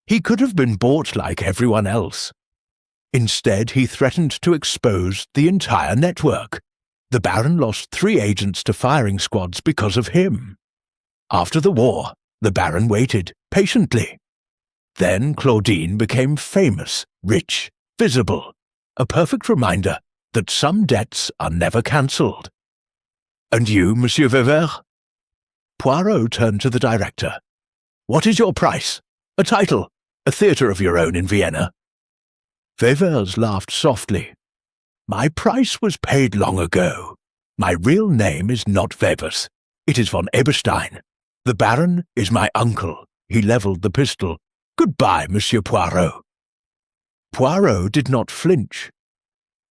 He could have been bought like everyone else. Instead, he threatened to expose the entire network. The Baron lost 3 agents to firing squads because of him. After the war, the Baron waited, patiently. Then Claudine became famous, rich, visible, a perfect reminder that some debts are never cancelled. "And you, Monsieur Vevers?" Poirot turned to the director. "What is your price? A title? A theatre of your own in Vienna?" Vevers laughed softly. "My price was paid long ago. My real name is not Vevers. It is von Eberstein. The Baron is my uncle." He levelled the pistol. "Goodbye, Monsieur Poirot." Poirot did not flinch.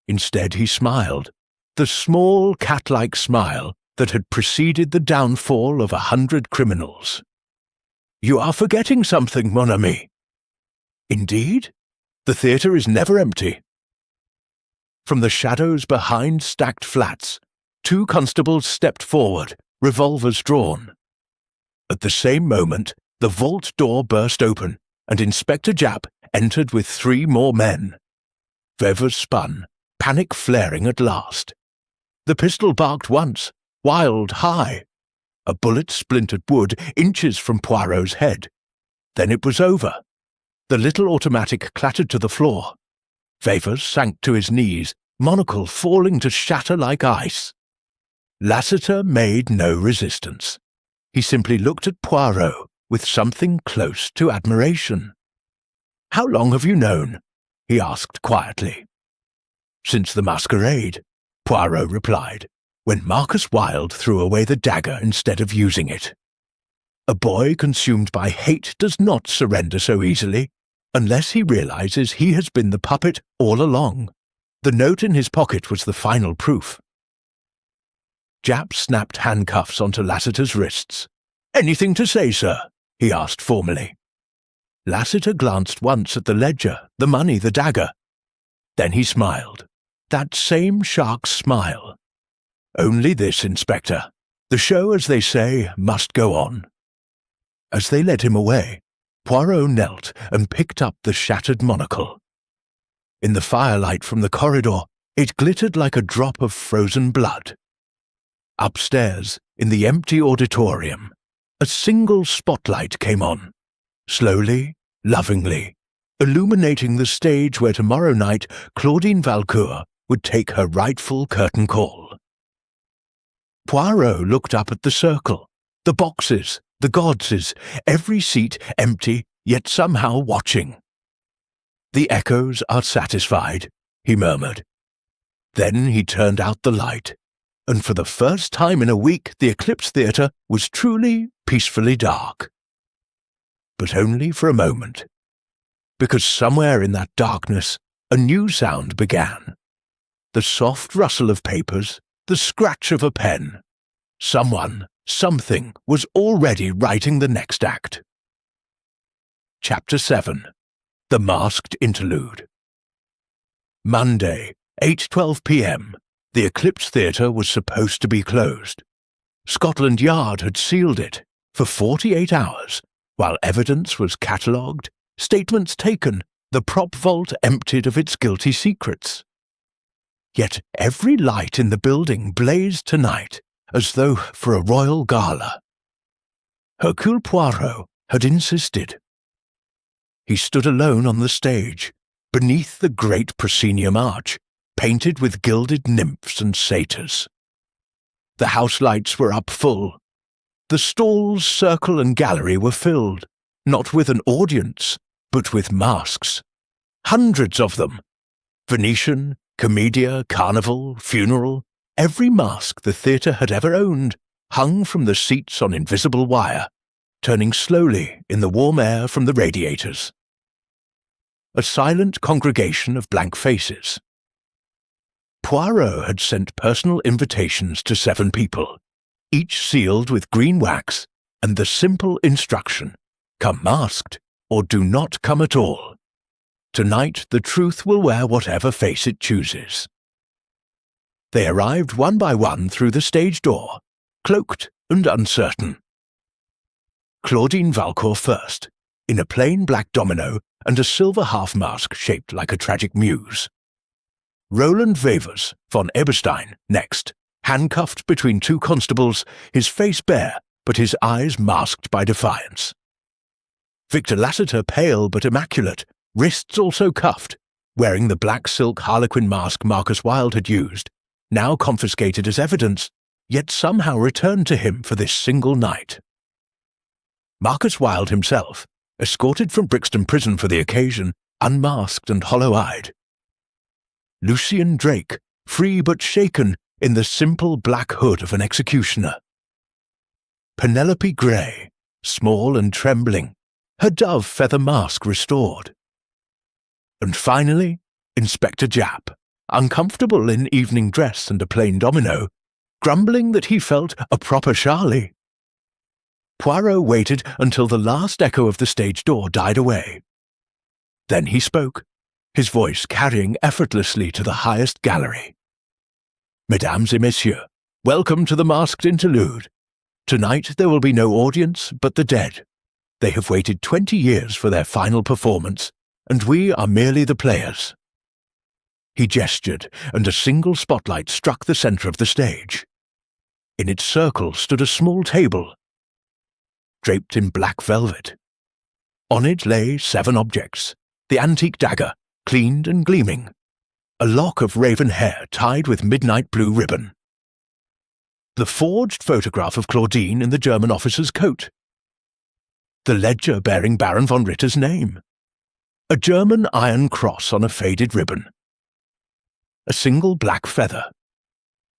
Instead he smiled, the small cat-like smile that had preceded the downfall of 100 criminals. "You are forgetting something, mon ami." "Indeed? The theatre is never empty." From the shadows behind stacked flats, 2 constables stepped forward, revolvers drawn. At the same moment, the vault door burst open, and Inspector Japp entered with 3 more men. Vevers spun, panic flaring at last. The pistol barked once, wild, high. A bullet splintered wood inches from Poirot's head. Then it was over. The little automatic clattered to the floor. Vevers sank to his knees, monocle falling to shatter like ice. Lassiter made no resistance. He simply looked at Poirot with something close to admiration. "How long have you known?" he asked quietly. "Since the masquerade," Poirot replied, "when Marcus Wilde threw away the dagger instead of using it. A boy consumed by hate does not surrender so easily, unless he realizes he has been the puppet all along. The note in his pocket was the final proof." Japp snapped handcuffs onto Lassiter's wrists. "Anything to say, sir?" he asked formally. Lassiter glanced once at the ledger, the money, the dagger. Then he smiled. That same shark's smile. "Only this, Inspector. The show, as they say, must go on." As they led him away, Poirot knelt and picked up the shattered monocle. In the firelight from the corridor, it glittered like a drop of frozen blood. Upstairs, in the empty auditorium, a single spotlight came on, slowly, lovingly, illuminating the stage where tomorrow night Claudine Valcourt would take her rightful curtain call. Poirot looked up at the circle, the boxes, the godses, every seat empty, yet somehow watching. "The echoes are satisfied," he murmured. Then he turned out the light, and for the first time in a week the Eclipse Theatre was truly, peacefully dark. But only for a moment, because somewhere in that darkness a new sound began. The soft rustle of papers, the scratch of a pen. Someone, something was already writing the next act. Chapter 7. The Masked Interlude. Monday, 8:12 p.m. The Eclipse Theatre was supposed to be closed. Scotland Yard had sealed it for 48 hours, While evidence was catalogued, statements taken, the prop vault emptied of its guilty secrets. Yet every light in the building blazed tonight, as though for a royal gala. Hercule Poirot had insisted. He stood alone on the stage, beneath the great proscenium arch, painted with gilded nymphs and satyrs. The house lights were up full. The stalls, circle, and gallery were filled, not with an audience, but with masks. Hundreds of them. Venetian, commedia, carnival, funeral, every mask the theatre had ever owned hung from the seats on invisible wire, turning slowly in the warm air from the radiators. A silent congregation of blank faces. Poirot had sent personal invitations to 7 people, each sealed with green wax, and the simple instruction, come masked, or do not come at all. Tonight the truth will wear whatever face it chooses. They arrived one by one through the stage door, cloaked and uncertain. Claudine Valcourt first, in a plain black domino and a silver half-mask shaped like a tragic muse. Roland Wevers von Eberstein next, handcuffed between 2 constables, his face bare, but his eyes masked by defiance. Victor Lassiter pale but immaculate, wrists also cuffed, wearing the black silk harlequin mask Marcus Wilde had used, now confiscated as evidence, yet somehow returned to him for this single night. Marcus Wilde himself, escorted from Brixton Prison for the occasion, unmasked and hollow-eyed. Lucian Drake, free but shaken in the simple black hood of an executioner. Penelope Grey, small and trembling, her dove feather mask restored. And finally, Inspector Japp, uncomfortable in evening dress and a plain domino, grumbling that he felt a proper Charlie. Poirot waited until the last echo of the stage door died away. Then he spoke, his voice carrying effortlessly to the highest gallery. Mesdames et messieurs, welcome to the masked interlude. Tonight there will be no audience but the dead. They have waited 20 years for their final performance, and we are merely the players. He gestured, and a single spotlight struck the center of the stage. In its circle stood a small table, draped in black velvet. On it lay 7 objects, the antique dagger, cleaned and gleaming, a lock of raven hair tied with midnight blue ribbon, the forged photograph of Claudine in the German officer's coat, the ledger bearing Baron von Ritter's name, a German iron cross on a faded ribbon, a single black feather,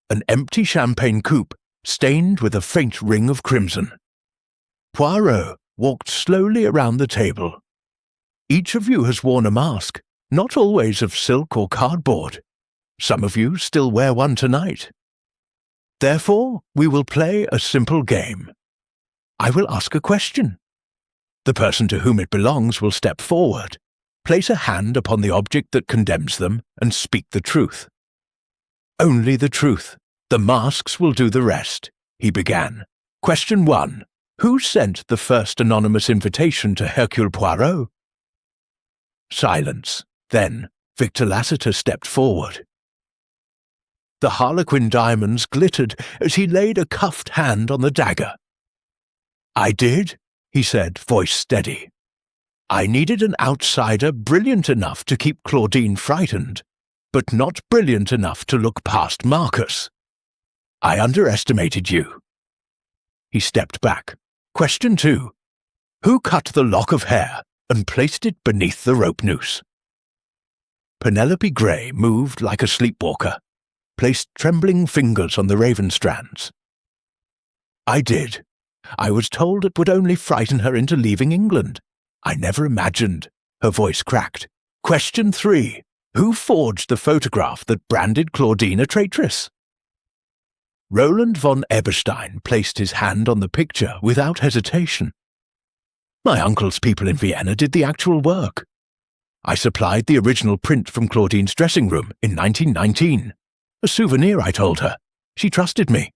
an empty champagne coupe stained with a faint ring of crimson. Poirot walked slowly around the table. Each of you has worn a mask, not always of silk or cardboard. Some of you still wear one tonight. Therefore, we will play a simple game. I will ask a question. The person to whom it belongs will step forward, place a hand upon the object that condemns them, and speak the truth. Only the truth. The masks will do the rest, he began. Question 1. Who sent the first anonymous invitation to Hercule Poirot? Silence. Then Victor Lassiter stepped forward. The harlequin diamonds glittered as he laid a cuffed hand on the dagger. I did, he said, voice steady. I needed an outsider brilliant enough to keep Claudine frightened, but not brilliant enough to look past Marcus. I underestimated you. He stepped back. Question 2. Who cut the lock of hair and placed it beneath the rope noose? Penelope Grey moved like a sleepwalker, placed trembling fingers on the raven strands. I did. I was told it would only frighten her into leaving England. I never imagined. Her voice cracked. Question 3. Who forged the photograph that branded Claudine a traitress? Roland von Eberstein placed his hand on the picture without hesitation. My uncle's people in Vienna did the actual work. I supplied the original print from Claudine's dressing room in 1919. A souvenir, I told her. She trusted me.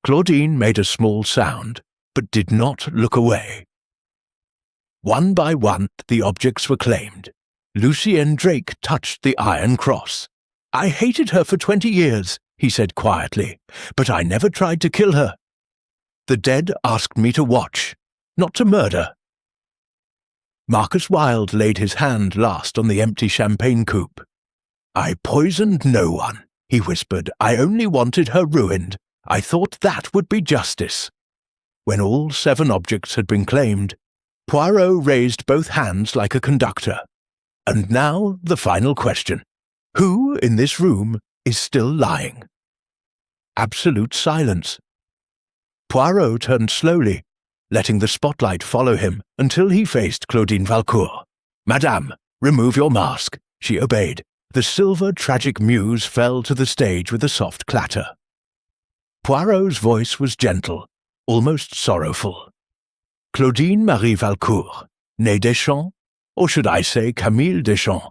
Claudine made a small sound, but did not look away. One by one, the objects were claimed. Lucien Drake touched the Iron Cross. "I hated her for 20 years, he said quietly, but I never tried to kill her. The dead asked me to watch, not to murder." Marcus Wilde laid his hand last on the empty champagne coupe. "I poisoned no one," he whispered. "I only wanted her ruined. I thought that would be justice." When all 7 objects had been claimed, Poirot raised both hands like a conductor. "And now the final question. Who in this room is still lying?" Absolute silence. Poirot turned slowly, letting the spotlight follow him until he faced Claudine Valcourt. "Madame, remove your mask." She obeyed. The silver tragic muse fell to the stage with a soft clatter. Poirot's voice was gentle, almost sorrowful. "Claudine Marie Valcourt, née Deschamps, or should I say Camille Deschamps,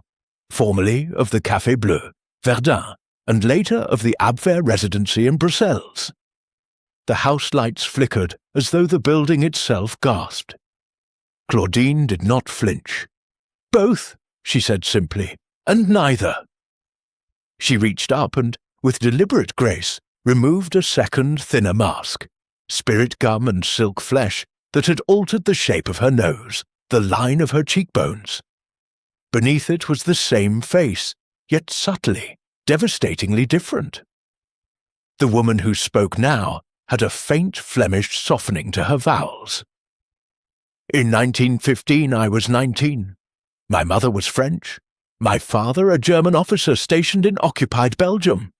formerly of the Café Bleu, Verdun, and later of the Abwehr residency in Brussels." The house lights flickered as though the building itself gasped. Claudine did not flinch. "Both," she said simply, "and neither." She reached up and, with deliberate grace, removed a second, thinner mask, spirit gum and silk flesh that had altered the shape of her nose, the line of her cheekbones. Beneath it was the same face, yet subtly, devastatingly different. The woman who spoke now had a faint Flemish softening to her vowels. "In 1915 I was 19. My mother was French. My father a German officer stationed in occupied Belgium.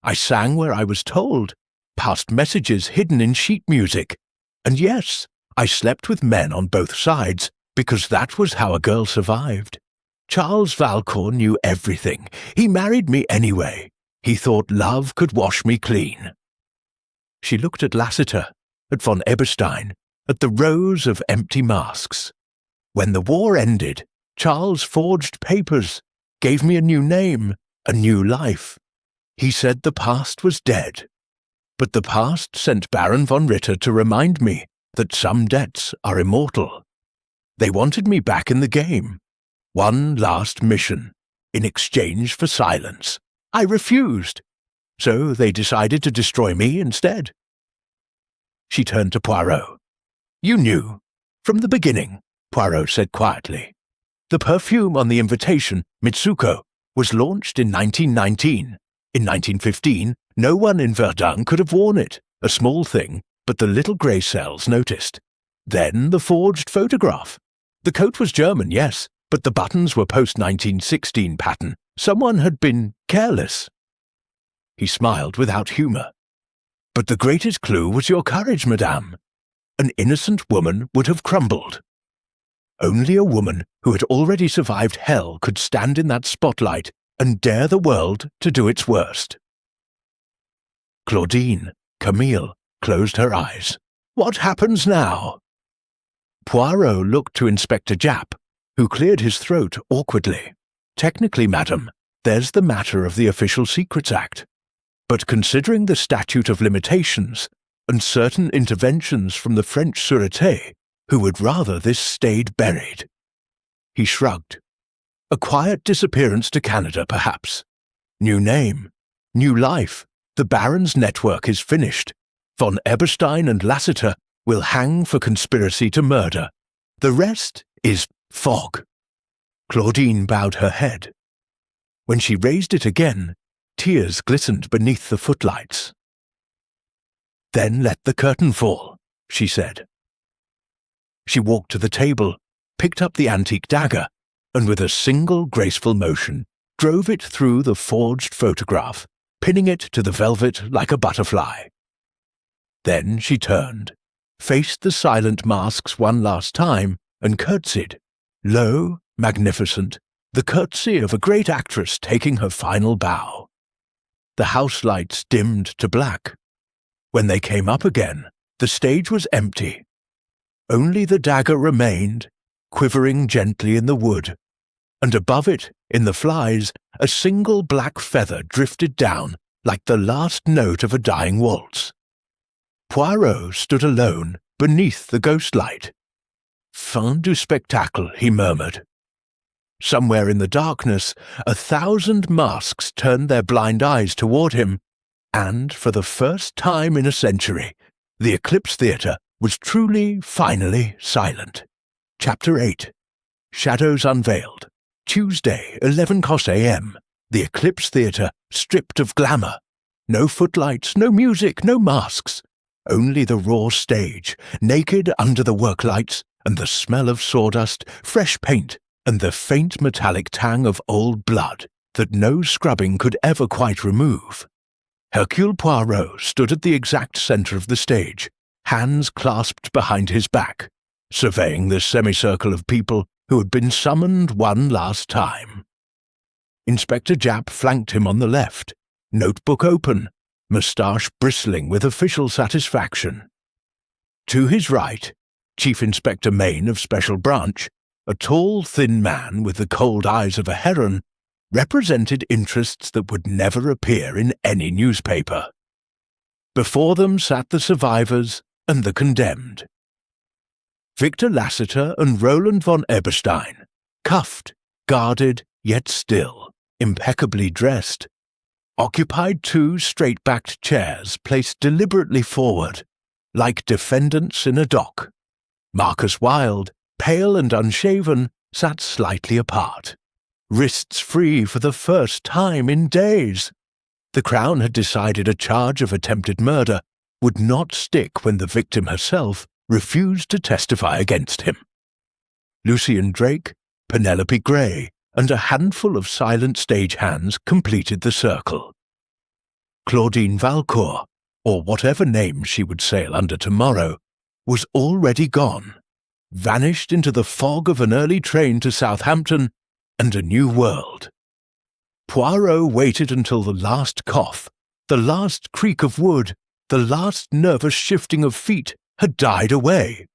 I sang where I was told, passed messages hidden in sheet music, and yes, I slept with men on both sides, because that was how a girl survived. Charles Valcourt knew everything. He married me anyway. He thought love could wash me clean." She looked at Lassiter, at von Eberstein, at the rows of empty masks. "When the war ended, Charles forged papers, gave me a new name, a new life. He said the past was dead. But the past sent Baron von Ritter to remind me that some debts are immortal. They wanted me back in the game. One last mission, in exchange for silence. I refused. So they decided to destroy me instead." She turned to Poirot. "You knew, from the beginning," Poirot said quietly. "The perfume on the invitation, Mitsuko, was launched in 1919. In 1915, no one in Verdun could have worn it, a small thing, but the little grey cells noticed. Then the forged photograph. The coat was German, yes, but the buttons were post-1916 pattern. Someone had been careless." He smiled without humour. "But the greatest clue was your courage, madame. An innocent woman would have crumbled. Only a woman who had already survived hell could stand in that spotlight and dare the world to do its worst." Claudine, Camille, closed her eyes. "What happens now?" Poirot looked to Inspector Japp, who cleared his throat awkwardly. "Technically, madam, there's the matter of the Official Secrets Act. But considering the statute of limitations and certain interventions from the French Sûreté, who would rather this stayed buried?" He shrugged. "A quiet disappearance to Canada, perhaps. New name, new life. The Baron's network is finished. Von Eberstein and Lassiter will hang for conspiracy to murder. The rest is fog." Claudine bowed her head. When she raised it again, tears glistened beneath the footlights. "Then let the curtain fall," she said. She walked to the table, picked up the antique dagger, and with a single graceful motion, drove it through the forged photograph, pinning it to the velvet like a butterfly. Then she turned, faced the silent masks one last time, and curtsied, low, magnificent, the curtsy of a great actress taking her final bow. The house lights dimmed to black. When they came up again, the stage was empty. Only the dagger remained, quivering gently in the wood, and above it, in the flies, a single black feather drifted down like the last note of a dying waltz. Poirot stood alone beneath the ghost light. Fin du spectacle, he murmured. Somewhere in the darkness, 1,000 masks turned their blind eyes toward him, and for the first time in a century, the Eclipse Theatre was truly, finally silent. Chapter 8. Shadows Unveiled. Tuesday, 11 cos a.m. The Eclipse Theatre stripped of glamour. No footlights, no music, no masks. Only the raw stage, naked under the worklights, and the smell of sawdust, fresh paint, and the faint metallic tang of old blood that no scrubbing could ever quite remove. Hercule Poirot stood at the exact centre of the stage, hands clasped behind his back, surveying the semicircle of people who had been summoned one last time. Inspector Japp flanked him on the left, notebook open, moustache bristling with official satisfaction. To his right, Chief Inspector Maine of Special Branch, a tall, thin man with the cold eyes of a heron, represented interests that would never appear in any newspaper. Before them sat the survivors and the condemned. Victor Lassiter and Roland von Eberstein, cuffed, guarded, yet still, impeccably dressed, occupied 2 straight-backed chairs placed deliberately forward, like defendants in a dock. Marcus Wilde, pale and unshaven, sat slightly apart, wrists free for the first time in days. The Crown had decided a charge of attempted murder would not stick when the victim herself refused to testify against him. Lucian Drake, Penelope Grey, and a handful of silent stagehands completed the circle. Claudine Valcourt, or whatever name she would sail under tomorrow, was already gone, vanished into the fog of an early train to Southampton and a new world. Poirot waited until the last cough, the last creak of wood, the last nervous shifting of feet had died away.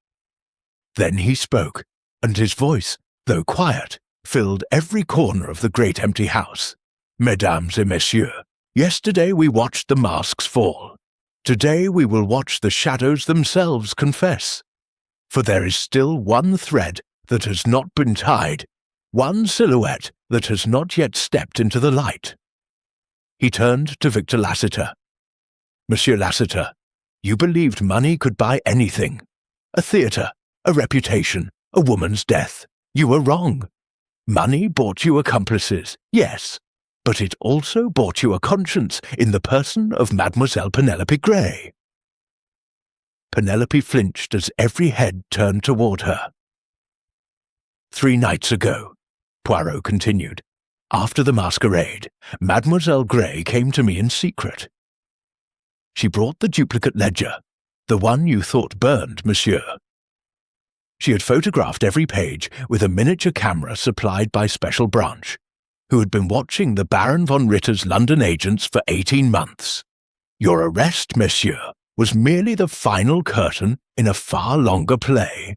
Then he spoke, and his voice, though quiet, filled every corner of the great empty house. Mesdames et messieurs, yesterday we watched the masks fall. Today we will watch the shadows themselves confess. For there is still one thread that has not been tied, one silhouette that has not yet stepped into the light. He turned to Victor Lassiter. Monsieur Lassiter, you believed money could buy anything. A theatre, a reputation, a woman's death. You were wrong. Money bought you accomplices, yes, but it also bought you a conscience in the person of Mademoiselle Penelope Grey. Penelope flinched as every head turned toward her. 3 nights ago, Poirot continued, after the masquerade, Mademoiselle Grey came to me in secret. She brought the duplicate ledger, the one you thought burned, monsieur. She had photographed every page with a miniature camera supplied by Special Branch, who had been watching the Baron von Ritter's London agents for 18 months. Your arrest, monsieur, was merely the final curtain in a far longer play.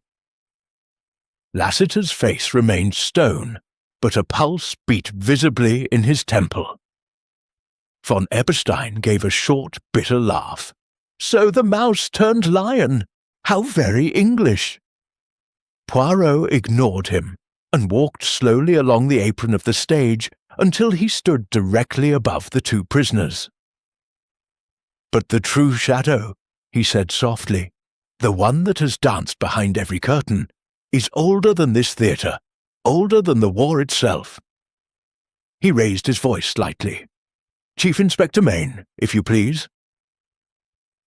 Lassiter's face remained stone, but a pulse beat visibly in his temple. Von Eberstein gave a short, bitter laugh. So the mouse turned lion! How very English! Poirot ignored him and walked slowly along the apron of the stage until he stood directly above the 2 prisoners. But the true shadow, he said softly, the one that has danced behind every curtain, is older than this theatre, older than the war itself. He raised his voice slightly. Chief Inspector Maine, if you please.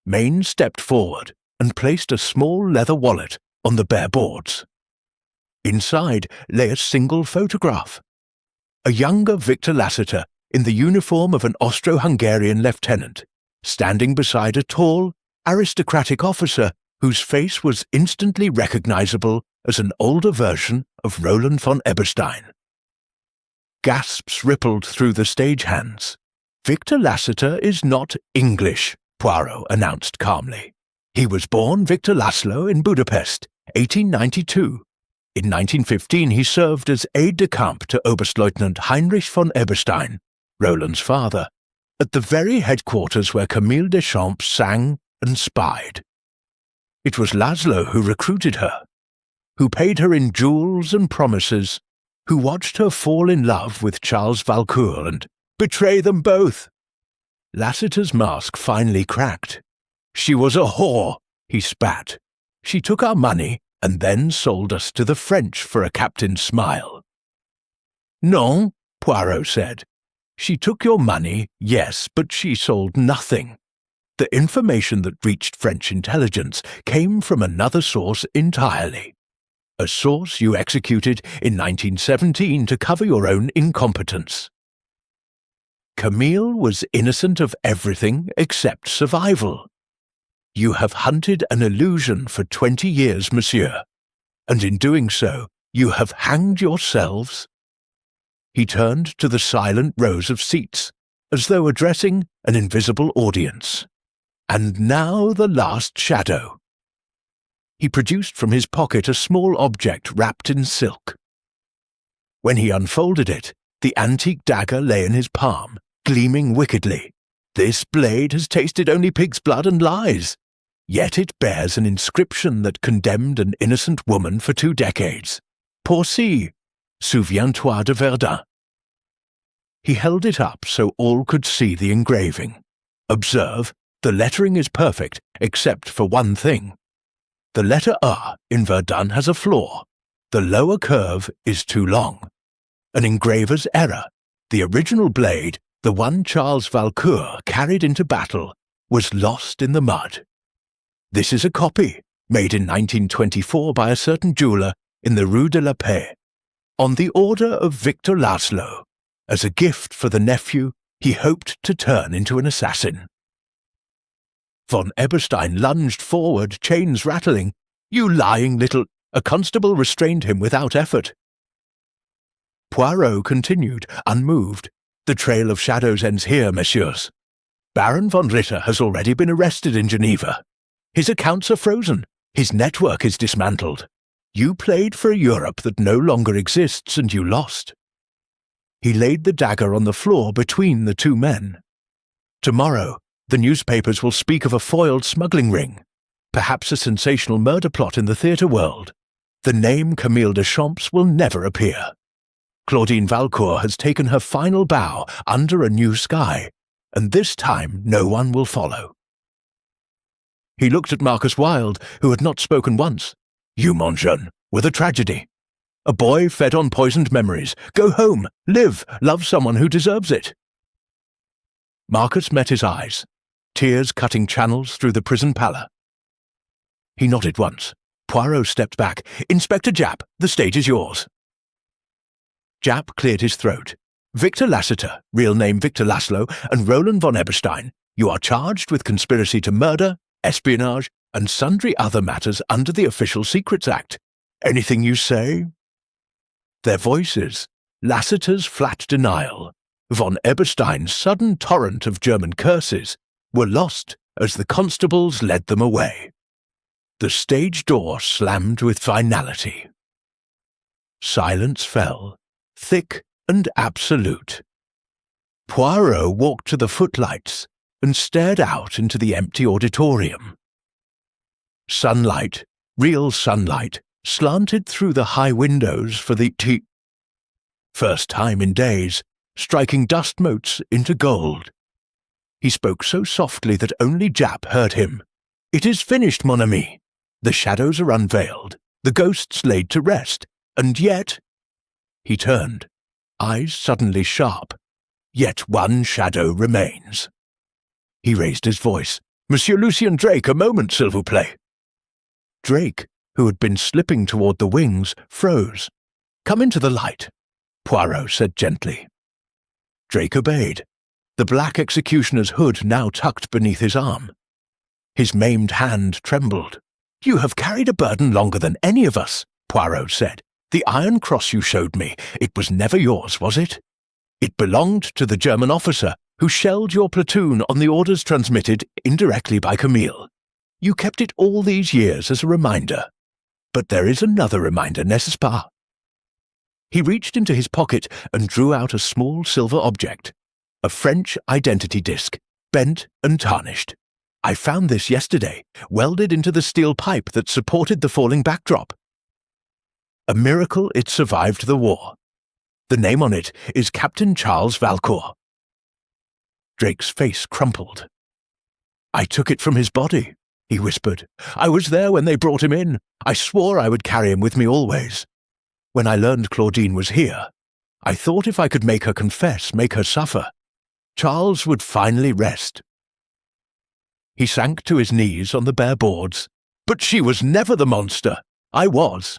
Maine stepped forward and placed a small leather wallet on the bare boards. Inside lay a single photograph. A younger Victor Lassiter in the uniform of an Austro-Hungarian lieutenant, standing beside a tall, aristocratic officer whose face was instantly recognizable as an older version of Roland von Eberstein. Gasps rippled through the stagehands. Victor Lassiter is not English, Poirot announced calmly. He was born Victor Laszlo in Budapest, 1892. In 1915 he served as aide-de-camp to Oberstleutnant Heinrich von Eberstein, Roland's father, at the very headquarters where Camille Deschamps sang and spied. It was Laszlo who recruited her. who paid her in jewels and promises, who watched her fall in love with Charles Valcourt and betray them both. Lassiter's mask finally cracked. She was a whore, he spat. She took our money and then sold us to the French for a captain's smile. Non, Poirot said. She took your money, yes, but she sold nothing. The information that reached French intelligence came from another source entirely. A source you executed in 1917 to cover your own incompetence. Camille was innocent of everything except survival. You have hunted an illusion for 20 years, monsieur, and in doing so, you have hanged yourselves. He turned to the silent rows of seats, as though addressing an invisible audience. And now the last shadow. He produced from his pocket a small object wrapped in silk. When he unfolded it, the antique dagger lay in his palm, gleaming wickedly. This blade has tasted only pig's blood and lies. Yet it bears an inscription that condemned an innocent woman for 2 decades. Poursi, souviens-toi de Verdun. He held it up so all could see the engraving. Observe, the lettering is perfect, except for one thing. The letter R in Verdun has a flaw. The lower curve is too long. An engraver's error. The original blade, the one Charles Valcourt carried into battle, was lost in the mud. This is a copy, made in 1924 by a certain jeweller in the Rue de la Paix, on the order of Victor Laszlo, as a gift for the nephew he hoped to turn into an assassin. Von Eberstein lunged forward, chains rattling. You lying little... A constable restrained him without effort. Poirot continued, unmoved. The trail of shadows ends here, messieurs. Baron von Ritter has already been arrested in Geneva. His accounts are frozen. His network is dismantled. You played for a Europe that no longer exists, and you lost. He laid the dagger on the floor between the two men. Tomorrow, the newspapers will speak of a foiled smuggling ring, perhaps a sensational murder plot in the theatre world. The name Camille Deschamps will never appear. Claudine Valcourt has taken her final bow under a new sky, and this time no one will follow. He looked at Marcus Wilde, who had not spoken once. You, mon jeune, were the tragedy. A boy fed on poisoned memories. Go home, live, love someone who deserves it. Marcus met his eyes, tears cutting channels through the prison pallor. He nodded once. Poirot stepped back. Inspector Japp, the stage is yours. Japp cleared his throat. Victor Lassiter, real name Victor Laszlo, and Roland von Eberstein, you are charged with conspiracy to murder, espionage, and sundry other matters under the Official Secrets Act. Anything you say? Their voices, Lassiter's flat denial, von Eberstein's sudden torrent of German curses, were lost as the constables led them away. The stage door slammed with finality. Silence fell, thick and absolute. Poirot walked to the footlights and stared out into the empty auditorium. Sunlight, real sunlight, slanted through the high windows for the first time in days, striking dust motes into gold. He spoke so softly that only Japp heard him. It is finished, mon ami. The shadows are unveiled, the ghosts laid to rest, and yet... He turned, eyes suddenly sharp. Yet one shadow remains. He raised his voice. Monsieur Lucien Drake, a moment, s'il vous plaît. Drake, who had been slipping toward the wings, froze. Come into the light, Poirot said gently. Drake obeyed, the black executioner's hood now tucked beneath his arm. His maimed hand trembled. You have carried a burden longer than any of us, Poirot said. The iron cross you showed me, it was never yours, was it? It belonged to the German officer who shelled your platoon on the orders transmitted indirectly by Camille. You kept it all these years as a reminder. But there is another reminder, n'est-ce pas? He reached into his pocket and drew out a small silver object, a French identity disc, bent and tarnished. I found this yesterday, welded into the steel pipe that supported the falling backdrop. A miracle it survived the war. The name on it is Captain Charles Valcourt." Drake's face crumpled. "I took it from his body," he whispered. "I was there when they brought him in. I swore I would carry him with me always. When I learned Claudine was here, I thought if I could make her confess, make her suffer, Charles would finally rest." He sank to his knees on the bare boards. "But she was never the monster. I was."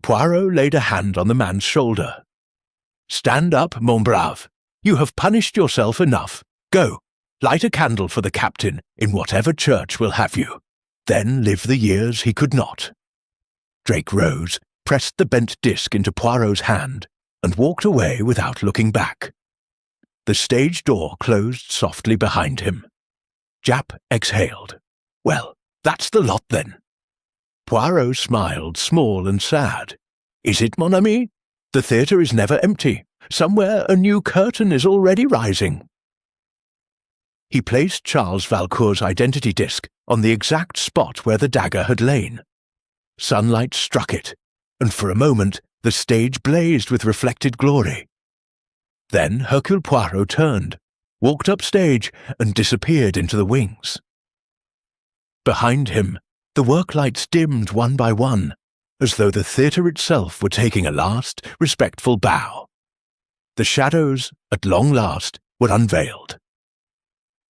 Poirot laid a hand on the man's shoulder. "Stand up, mon brave. You have punished yourself enough. Go, light a candle for the captain in whatever church will have you. Then live the years he could not." Drake rose, pressed the bent disc into Poirot's hand, and walked away without looking back. The stage door closed softly behind him. Japp exhaled. "Well, that's the lot then." Poirot smiled, small and sad. "Is it, mon ami? The theatre is never empty. Somewhere a new curtain is already rising." He placed Charles Valcourt's identity disc on the exact spot where the dagger had lain. Sunlight struck it, and for a moment the stage blazed with reflected glory. Then Hercule Poirot turned, walked upstage, and disappeared into the wings. Behind him, the work-lights dimmed one by one, as though the theatre itself were taking a last, respectful bow. The shadows, at long last, were unveiled.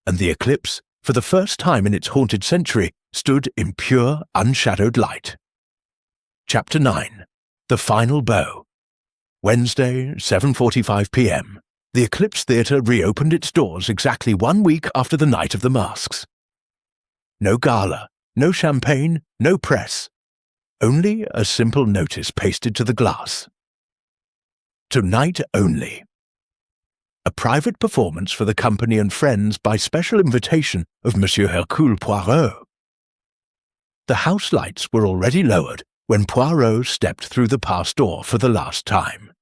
And the eclipse, for the first time in its haunted century, stood in pure, unshadowed light. Chapter 9. The Final Bow. Wednesday, 7:45 p.m. The Eclipse Theatre reopened its doors exactly 1 week after the Night of the Masks. No gala, no champagne, no press. Only a simple notice pasted to the glass. Tonight only. A private performance for the company and friends by special invitation of Monsieur Hercule Poirot. The house lights were already lowered when Poirot stepped through the pass door for the last time.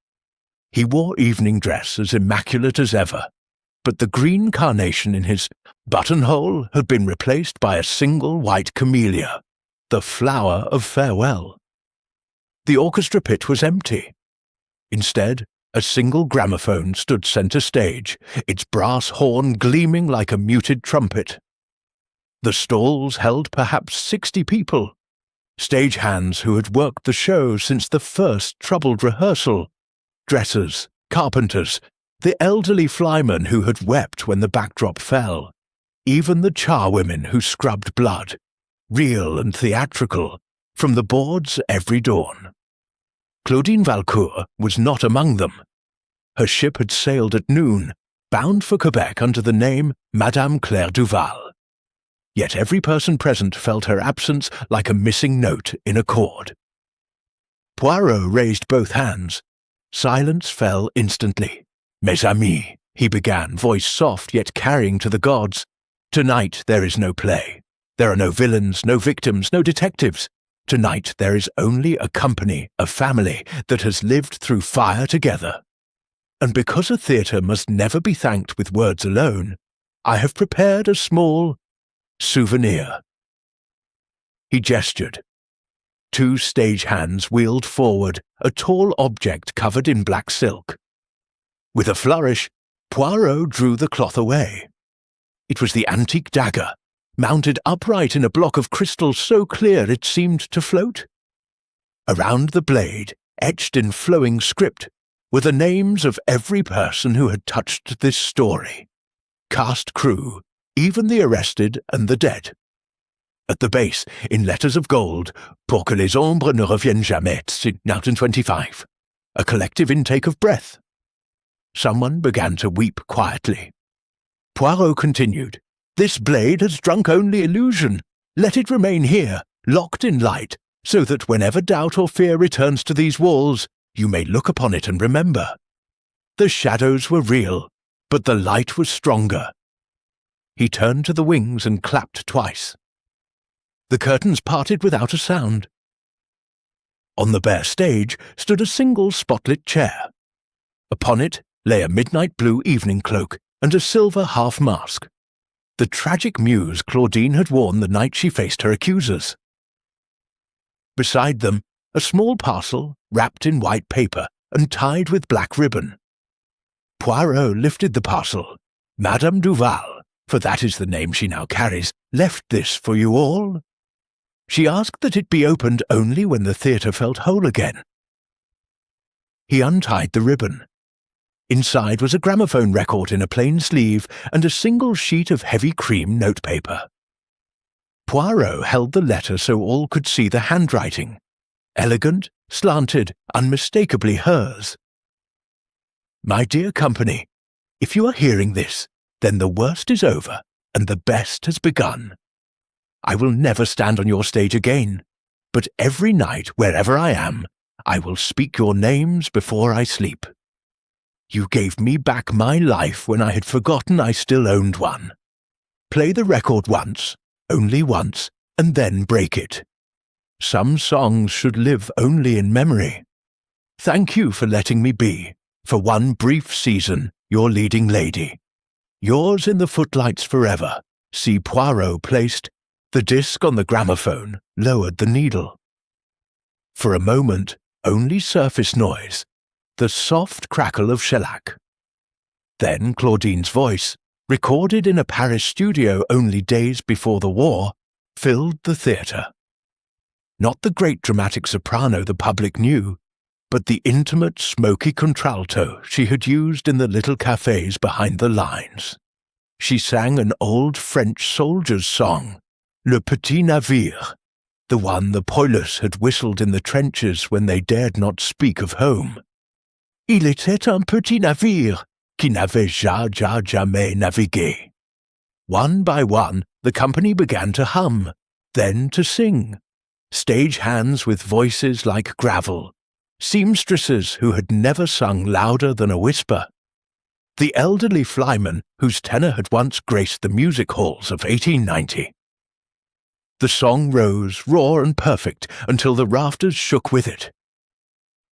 He wore evening dress as immaculate as ever, but the green carnation in his buttonhole had been replaced by a single white camellia, the flower of farewell. The orchestra pit was empty. Instead, a single gramophone stood center stage, its brass horn gleaming like a muted trumpet. The stalls held perhaps 60 people, stagehands who had worked the show since the first troubled rehearsal, dressers, carpenters, the elderly flymen who had wept when the backdrop fell, even the charwomen who scrubbed blood, real and theatrical, from the boards every dawn. Claudine Valcourt was not among them. Her ship had sailed at noon, bound for Quebec under the name Madame Claire Duval. Yet every person present felt her absence like a missing note in a chord. Poirot raised both hands. Silence fell instantly. "Mes amis," he began, voice soft yet carrying to the gods. "Tonight there is no play. There are no villains, no victims, no detectives. Tonight there is only a company, a family, that has lived through fire together. And because a theatre must never be thanked with words alone, I have prepared a small souvenir." He gestured. 2 stagehands wheeled forward a tall object covered in black silk. With a flourish, Poirot drew the cloth away. It was the antique dagger, mounted upright in a block of crystal so clear it seemed to float. Around the blade, etched in flowing script, were the names of every person who had touched this story. Cast crew, even the arrested and the dead. At the base, in letters of gold, "Pour que les ombres ne reviennent jamais," 1925. A collective intake of breath. Someone began to weep quietly. Poirot continued, "This blade has drunk only illusion. Let it remain here, locked in light, so that whenever doubt or fear returns to these walls, you may look upon it and remember. The shadows were real, but the light was stronger." He turned to the wings and clapped twice. The curtains parted without a sound. On the bare stage stood a single spotlit chair. Upon it lay a midnight blue evening cloak and a silver half-mask. The tragic muse Claudine had worn the night she faced her accusers. Beside them, a small parcel wrapped in white paper and tied with black ribbon. Poirot lifted the parcel. Madame Duval, for that is the name she now carries, left this for you all. She asked that it be opened only when the theatre felt whole again. He untied the ribbon. Inside was a gramophone record in a plain sleeve and a single sheet of heavy cream notepaper. Poirot held the letter so all could see the handwriting. Elegant, slanted, unmistakably hers. My dear company, if you are hearing this, then the worst is over and the best has begun. I will never stand on your stage again, but every night, wherever I am, I will speak your names before I sleep. You gave me back my life when I had forgotten I still owned one. Play the record once, only once, and then break it. Some songs should live only in memory. Thank you for letting me be, for one brief season, your leading lady. Yours in the footlights forever. See Poirot placed. The disc on the gramophone lowered the needle. For a moment, only surface noise, the soft crackle of shellac. Then Claudine's voice, recorded in a Paris studio only days before the war, filled the theatre. Not the great dramatic soprano the public knew, but the intimate, smoky contralto she had used in the little cafes behind the lines. She sang an old French soldier's song, Le Petit Navire, the one the poilus had whistled in the trenches when they dared not speak of home. Il était un petit navire qui n'avait jamais navigué. One by one, the company began to hum, then to sing. Stage hands with voices like gravel, seamstresses who had never sung louder than a whisper. The elderly flyman whose tenor had once graced the music halls of 1890. The song rose, raw and perfect, until the rafters shook with it.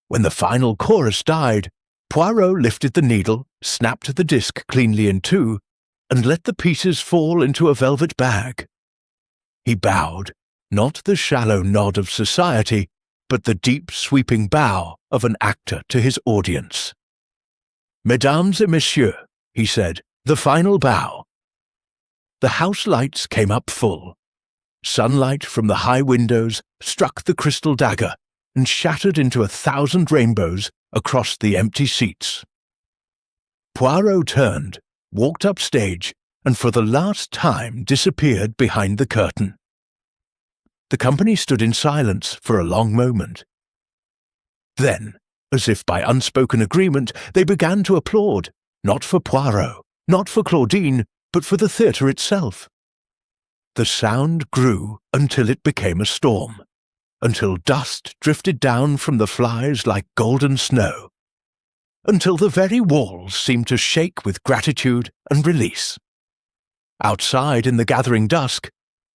When the final chorus died, Poirot lifted the needle, snapped the disc cleanly in two, and let the pieces fall into a velvet bag. He bowed, not the shallow nod of society, but the deep sweeping bow of an actor to his audience. Mesdames et messieurs, he said, the final bow. The house lights came up full. Sunlight from the high windows struck the crystal dagger and shattered into 1,000 rainbows across the empty seats. Poirot turned, walked upstage, and for the last time disappeared behind the curtain. The company stood in silence for a long moment. Then, as if by unspoken agreement, they began to applaud, not for Poirot, not for Claudine, but for the theatre itself. The sound grew until it became a storm, until dust drifted down from the flies like golden snow, until the very walls seemed to shake with gratitude and release. Outside in the gathering dusk,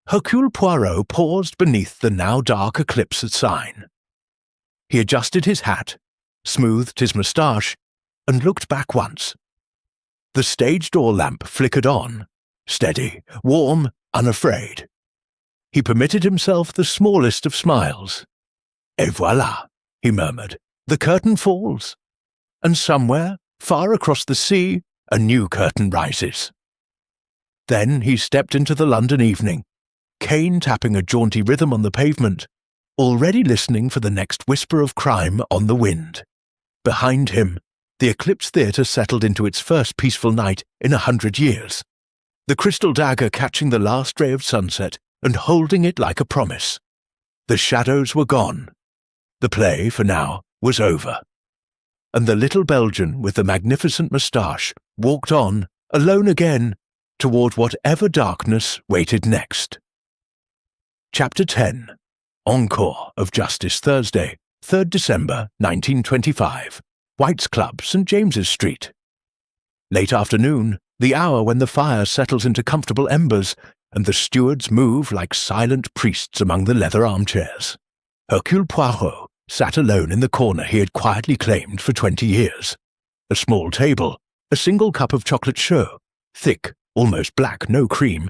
Hercule Poirot paused beneath the now dark eclipse sign. He adjusted his hat, smoothed his moustache, and looked back once. The stage door lamp flickered on, steady, warm, unafraid. He permitted himself the smallest of smiles. Et voilà, he murmured, the curtain falls. And somewhere, far across the sea, a new curtain rises. Then he stepped into the London evening, cane tapping a jaunty rhythm on the pavement, already listening for the next whisper of crime on the wind. Behind him, the Eclipse Theatre settled into its first peaceful night in 100 years, the crystal dagger catching the last ray of sunset and holding it like a promise. The shadows were gone. The play, for now, was over. And the little Belgian with the magnificent moustache walked on, alone again, toward whatever darkness waited next. Chapter 10. Encore of Justice Thursday, 3rd December 1925. White's Club, St. James's Street. Late afternoon, the hour when the fire settles into comfortable embers and the stewards move like silent priests among the leather armchairs. Hercule Poirot sat alone in the corner he had quietly claimed for 20 years. A small table, a single cup of chocolate chaud, thick, almost black, no cream,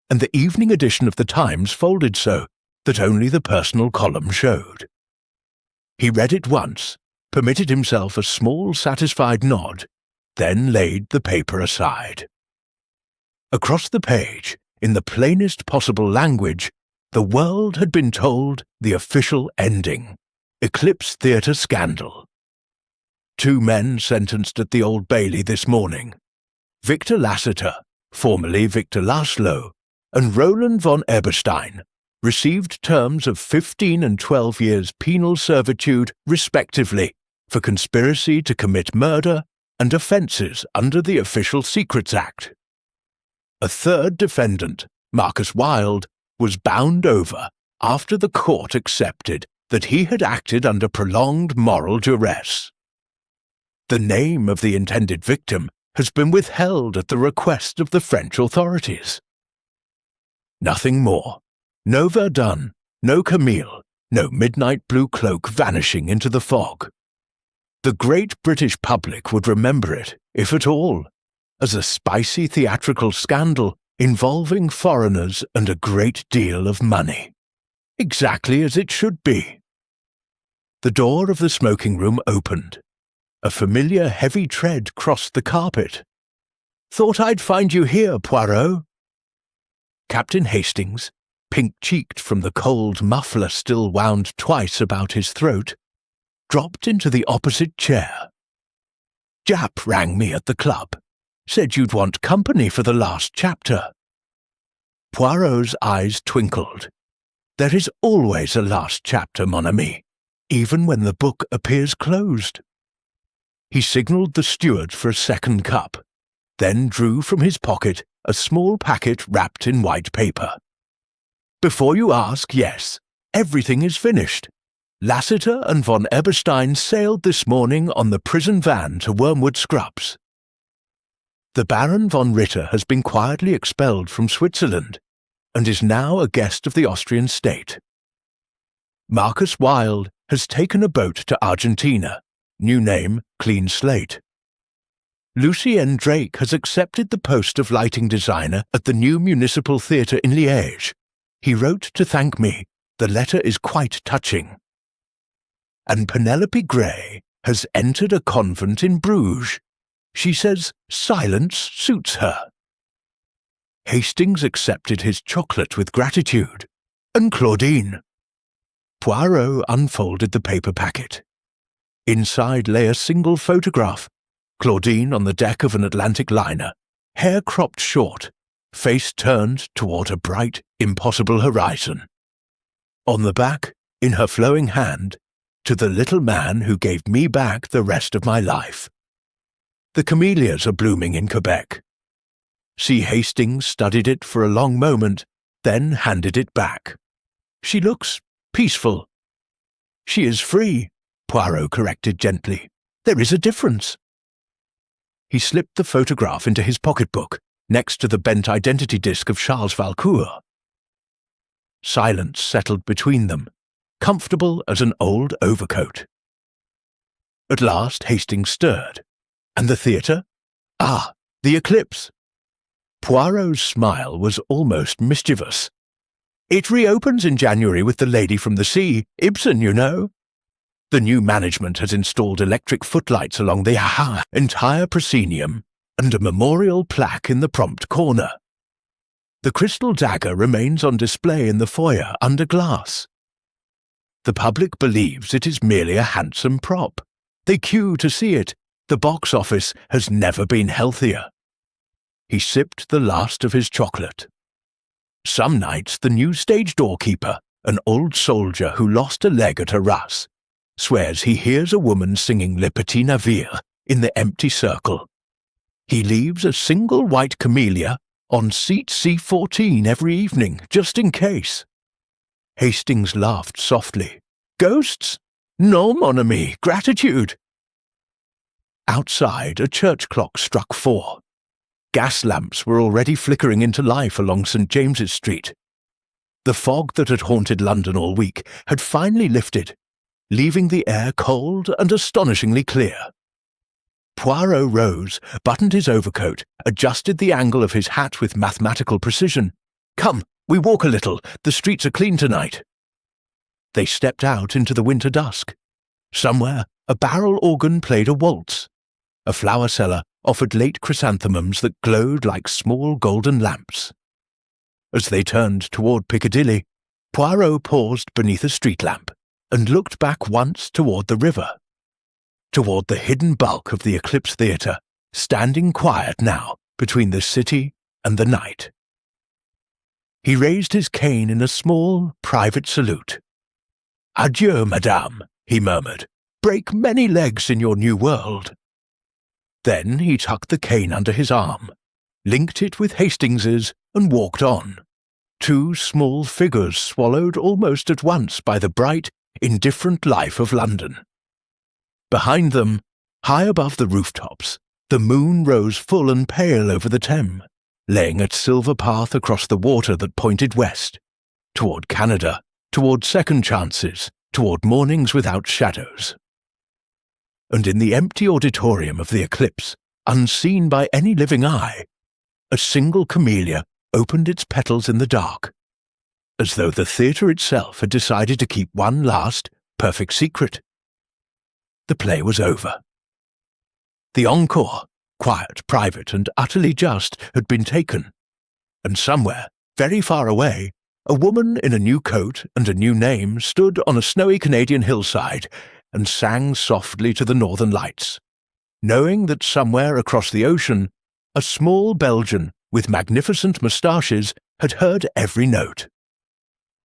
and the evening edition of the Times folded so that only the personal column showed. He read it once, permitted himself a small satisfied nod, then laid the paper aside. Across the page, in the plainest possible language, the world had been told the official ending: Eclipse Theatre scandal. 2 men sentenced at the Old Bailey this morning: Victor Lassiter, formerly Victor Laszlo, and Roland von Eberstein, received terms of 15 and 12 years penal servitude, respectively, for conspiracy to commit murder and offences under the Official Secrets Act. A third defendant, Marcus Wilde, was bound over after the court accepted that he had acted under prolonged moral duress. The name of the intended victim has been withheld at the request of the French authorities. Nothing more. No Verdun, no Camille, no midnight blue cloak vanishing into the fog. The great British public would remember it, if at all, as a spicy theatrical scandal involving foreigners and a great deal of money. Exactly as it should be. The door of the smoking room opened. A familiar heavy tread crossed the carpet. "Thought I'd find you here, Poirot." Captain Hastings, pink-cheeked from the cold muffler still wound twice about his throat, dropped into the opposite chair. "Jap rang me at the club. Said you'd want company for the last chapter." Poirot's eyes twinkled. "There is always a last chapter, mon ami, even when the book appears closed." He signalled the steward for a second cup, then drew from his pocket a small packet wrapped in white paper. "Before you ask, yes, everything is finished. Lassiter and von Eberstein sailed this morning on the prison van to Wormwood Scrubs. The Baron von Ritter has been quietly expelled from Switzerland and is now a guest of the Austrian state. Marcus Wilde has taken a boat to Argentina, new name, clean slate. Lucien Drake has accepted the post of lighting designer at the new municipal theatre in Liège. He wrote to thank me. The letter is quite touching. And Penelope Grey has entered a convent in Bruges. She says silence suits her. Hastings accepted his chocolate with gratitude. And Claudine. Poirot unfolded the paper packet. Inside lay a single photograph. Claudine on the deck of an Atlantic liner, hair cropped short, face turned toward a bright, impossible horizon. On the back, in her flowing hand, to the little man who gave me back the rest of my life. The camellias are blooming in Quebec. C. Hastings studied it for a long moment, then handed it back. She looks peaceful. She is free, Poirot corrected gently. There is a difference. He slipped the photograph into his pocketbook, next to the bent identity disc of Charles Valcourt. Silence settled between them, comfortable as an old overcoat. At last Hastings stirred. And the theatre? Ah, the eclipse. Poirot's smile was almost mischievous. It reopens in January with The Lady from the Sea, Ibsen, you know. The new management has installed electric footlights along the entire proscenium and a memorial plaque in the prompt corner. The crystal dagger remains on display in the foyer under glass. The public believes it is merely a handsome prop. They queue to see it. The box office has never been healthier. He sipped the last of his chocolate. Some nights the new stage doorkeeper, an old soldier who lost a leg at Arras, swears he hears a woman singing Le Petit Navire in the empty circle. He leaves a single white camellia on seat C14 every evening, just in case. Hastings laughed softly. Ghosts? No, mon ami, gratitude. Outside, a church clock struck 4. Gas lamps were already flickering into life along St. James's Street. The fog that had haunted London all week had finally lifted, leaving the air cold and astonishingly clear. Poirot rose, buttoned his overcoat, adjusted the angle of his hat with mathematical precision. Come, we walk a little. The streets are clean tonight. They stepped out into the winter dusk. Somewhere, a barrel organ played a waltz. A flower seller offered late chrysanthemums that glowed like small golden lamps. As they turned toward Piccadilly, Poirot paused beneath a street lamp and looked back once toward the river, toward the hidden bulk of the Eclipse Theatre, standing quiet now between the city and the night. He raised his cane in a small, private salute. "Adieu, madame," he murmured. "Break many legs in your new world." Then he tucked the cane under his arm, linked it with Hastings's, and walked on. Two small figures swallowed almost at once by the bright, indifferent life of London. Behind them, high above the rooftops, the moon rose full and pale over the Thames, laying a silver path across the water that pointed west, toward Canada, toward second chances, toward mornings without shadows. And in the empty auditorium of the Eclipse, unseen by any living eye, a single camellia opened its petals in the dark, as though the theatre itself had decided to keep one last, perfect secret. The play was over. The encore, quiet, private, and utterly just, had been taken, and somewhere, very far away, a woman in a new coat and a new name stood on a snowy Canadian hillside and sang softly to the northern lights, knowing that somewhere across the ocean a small Belgian with magnificent moustaches had heard every note.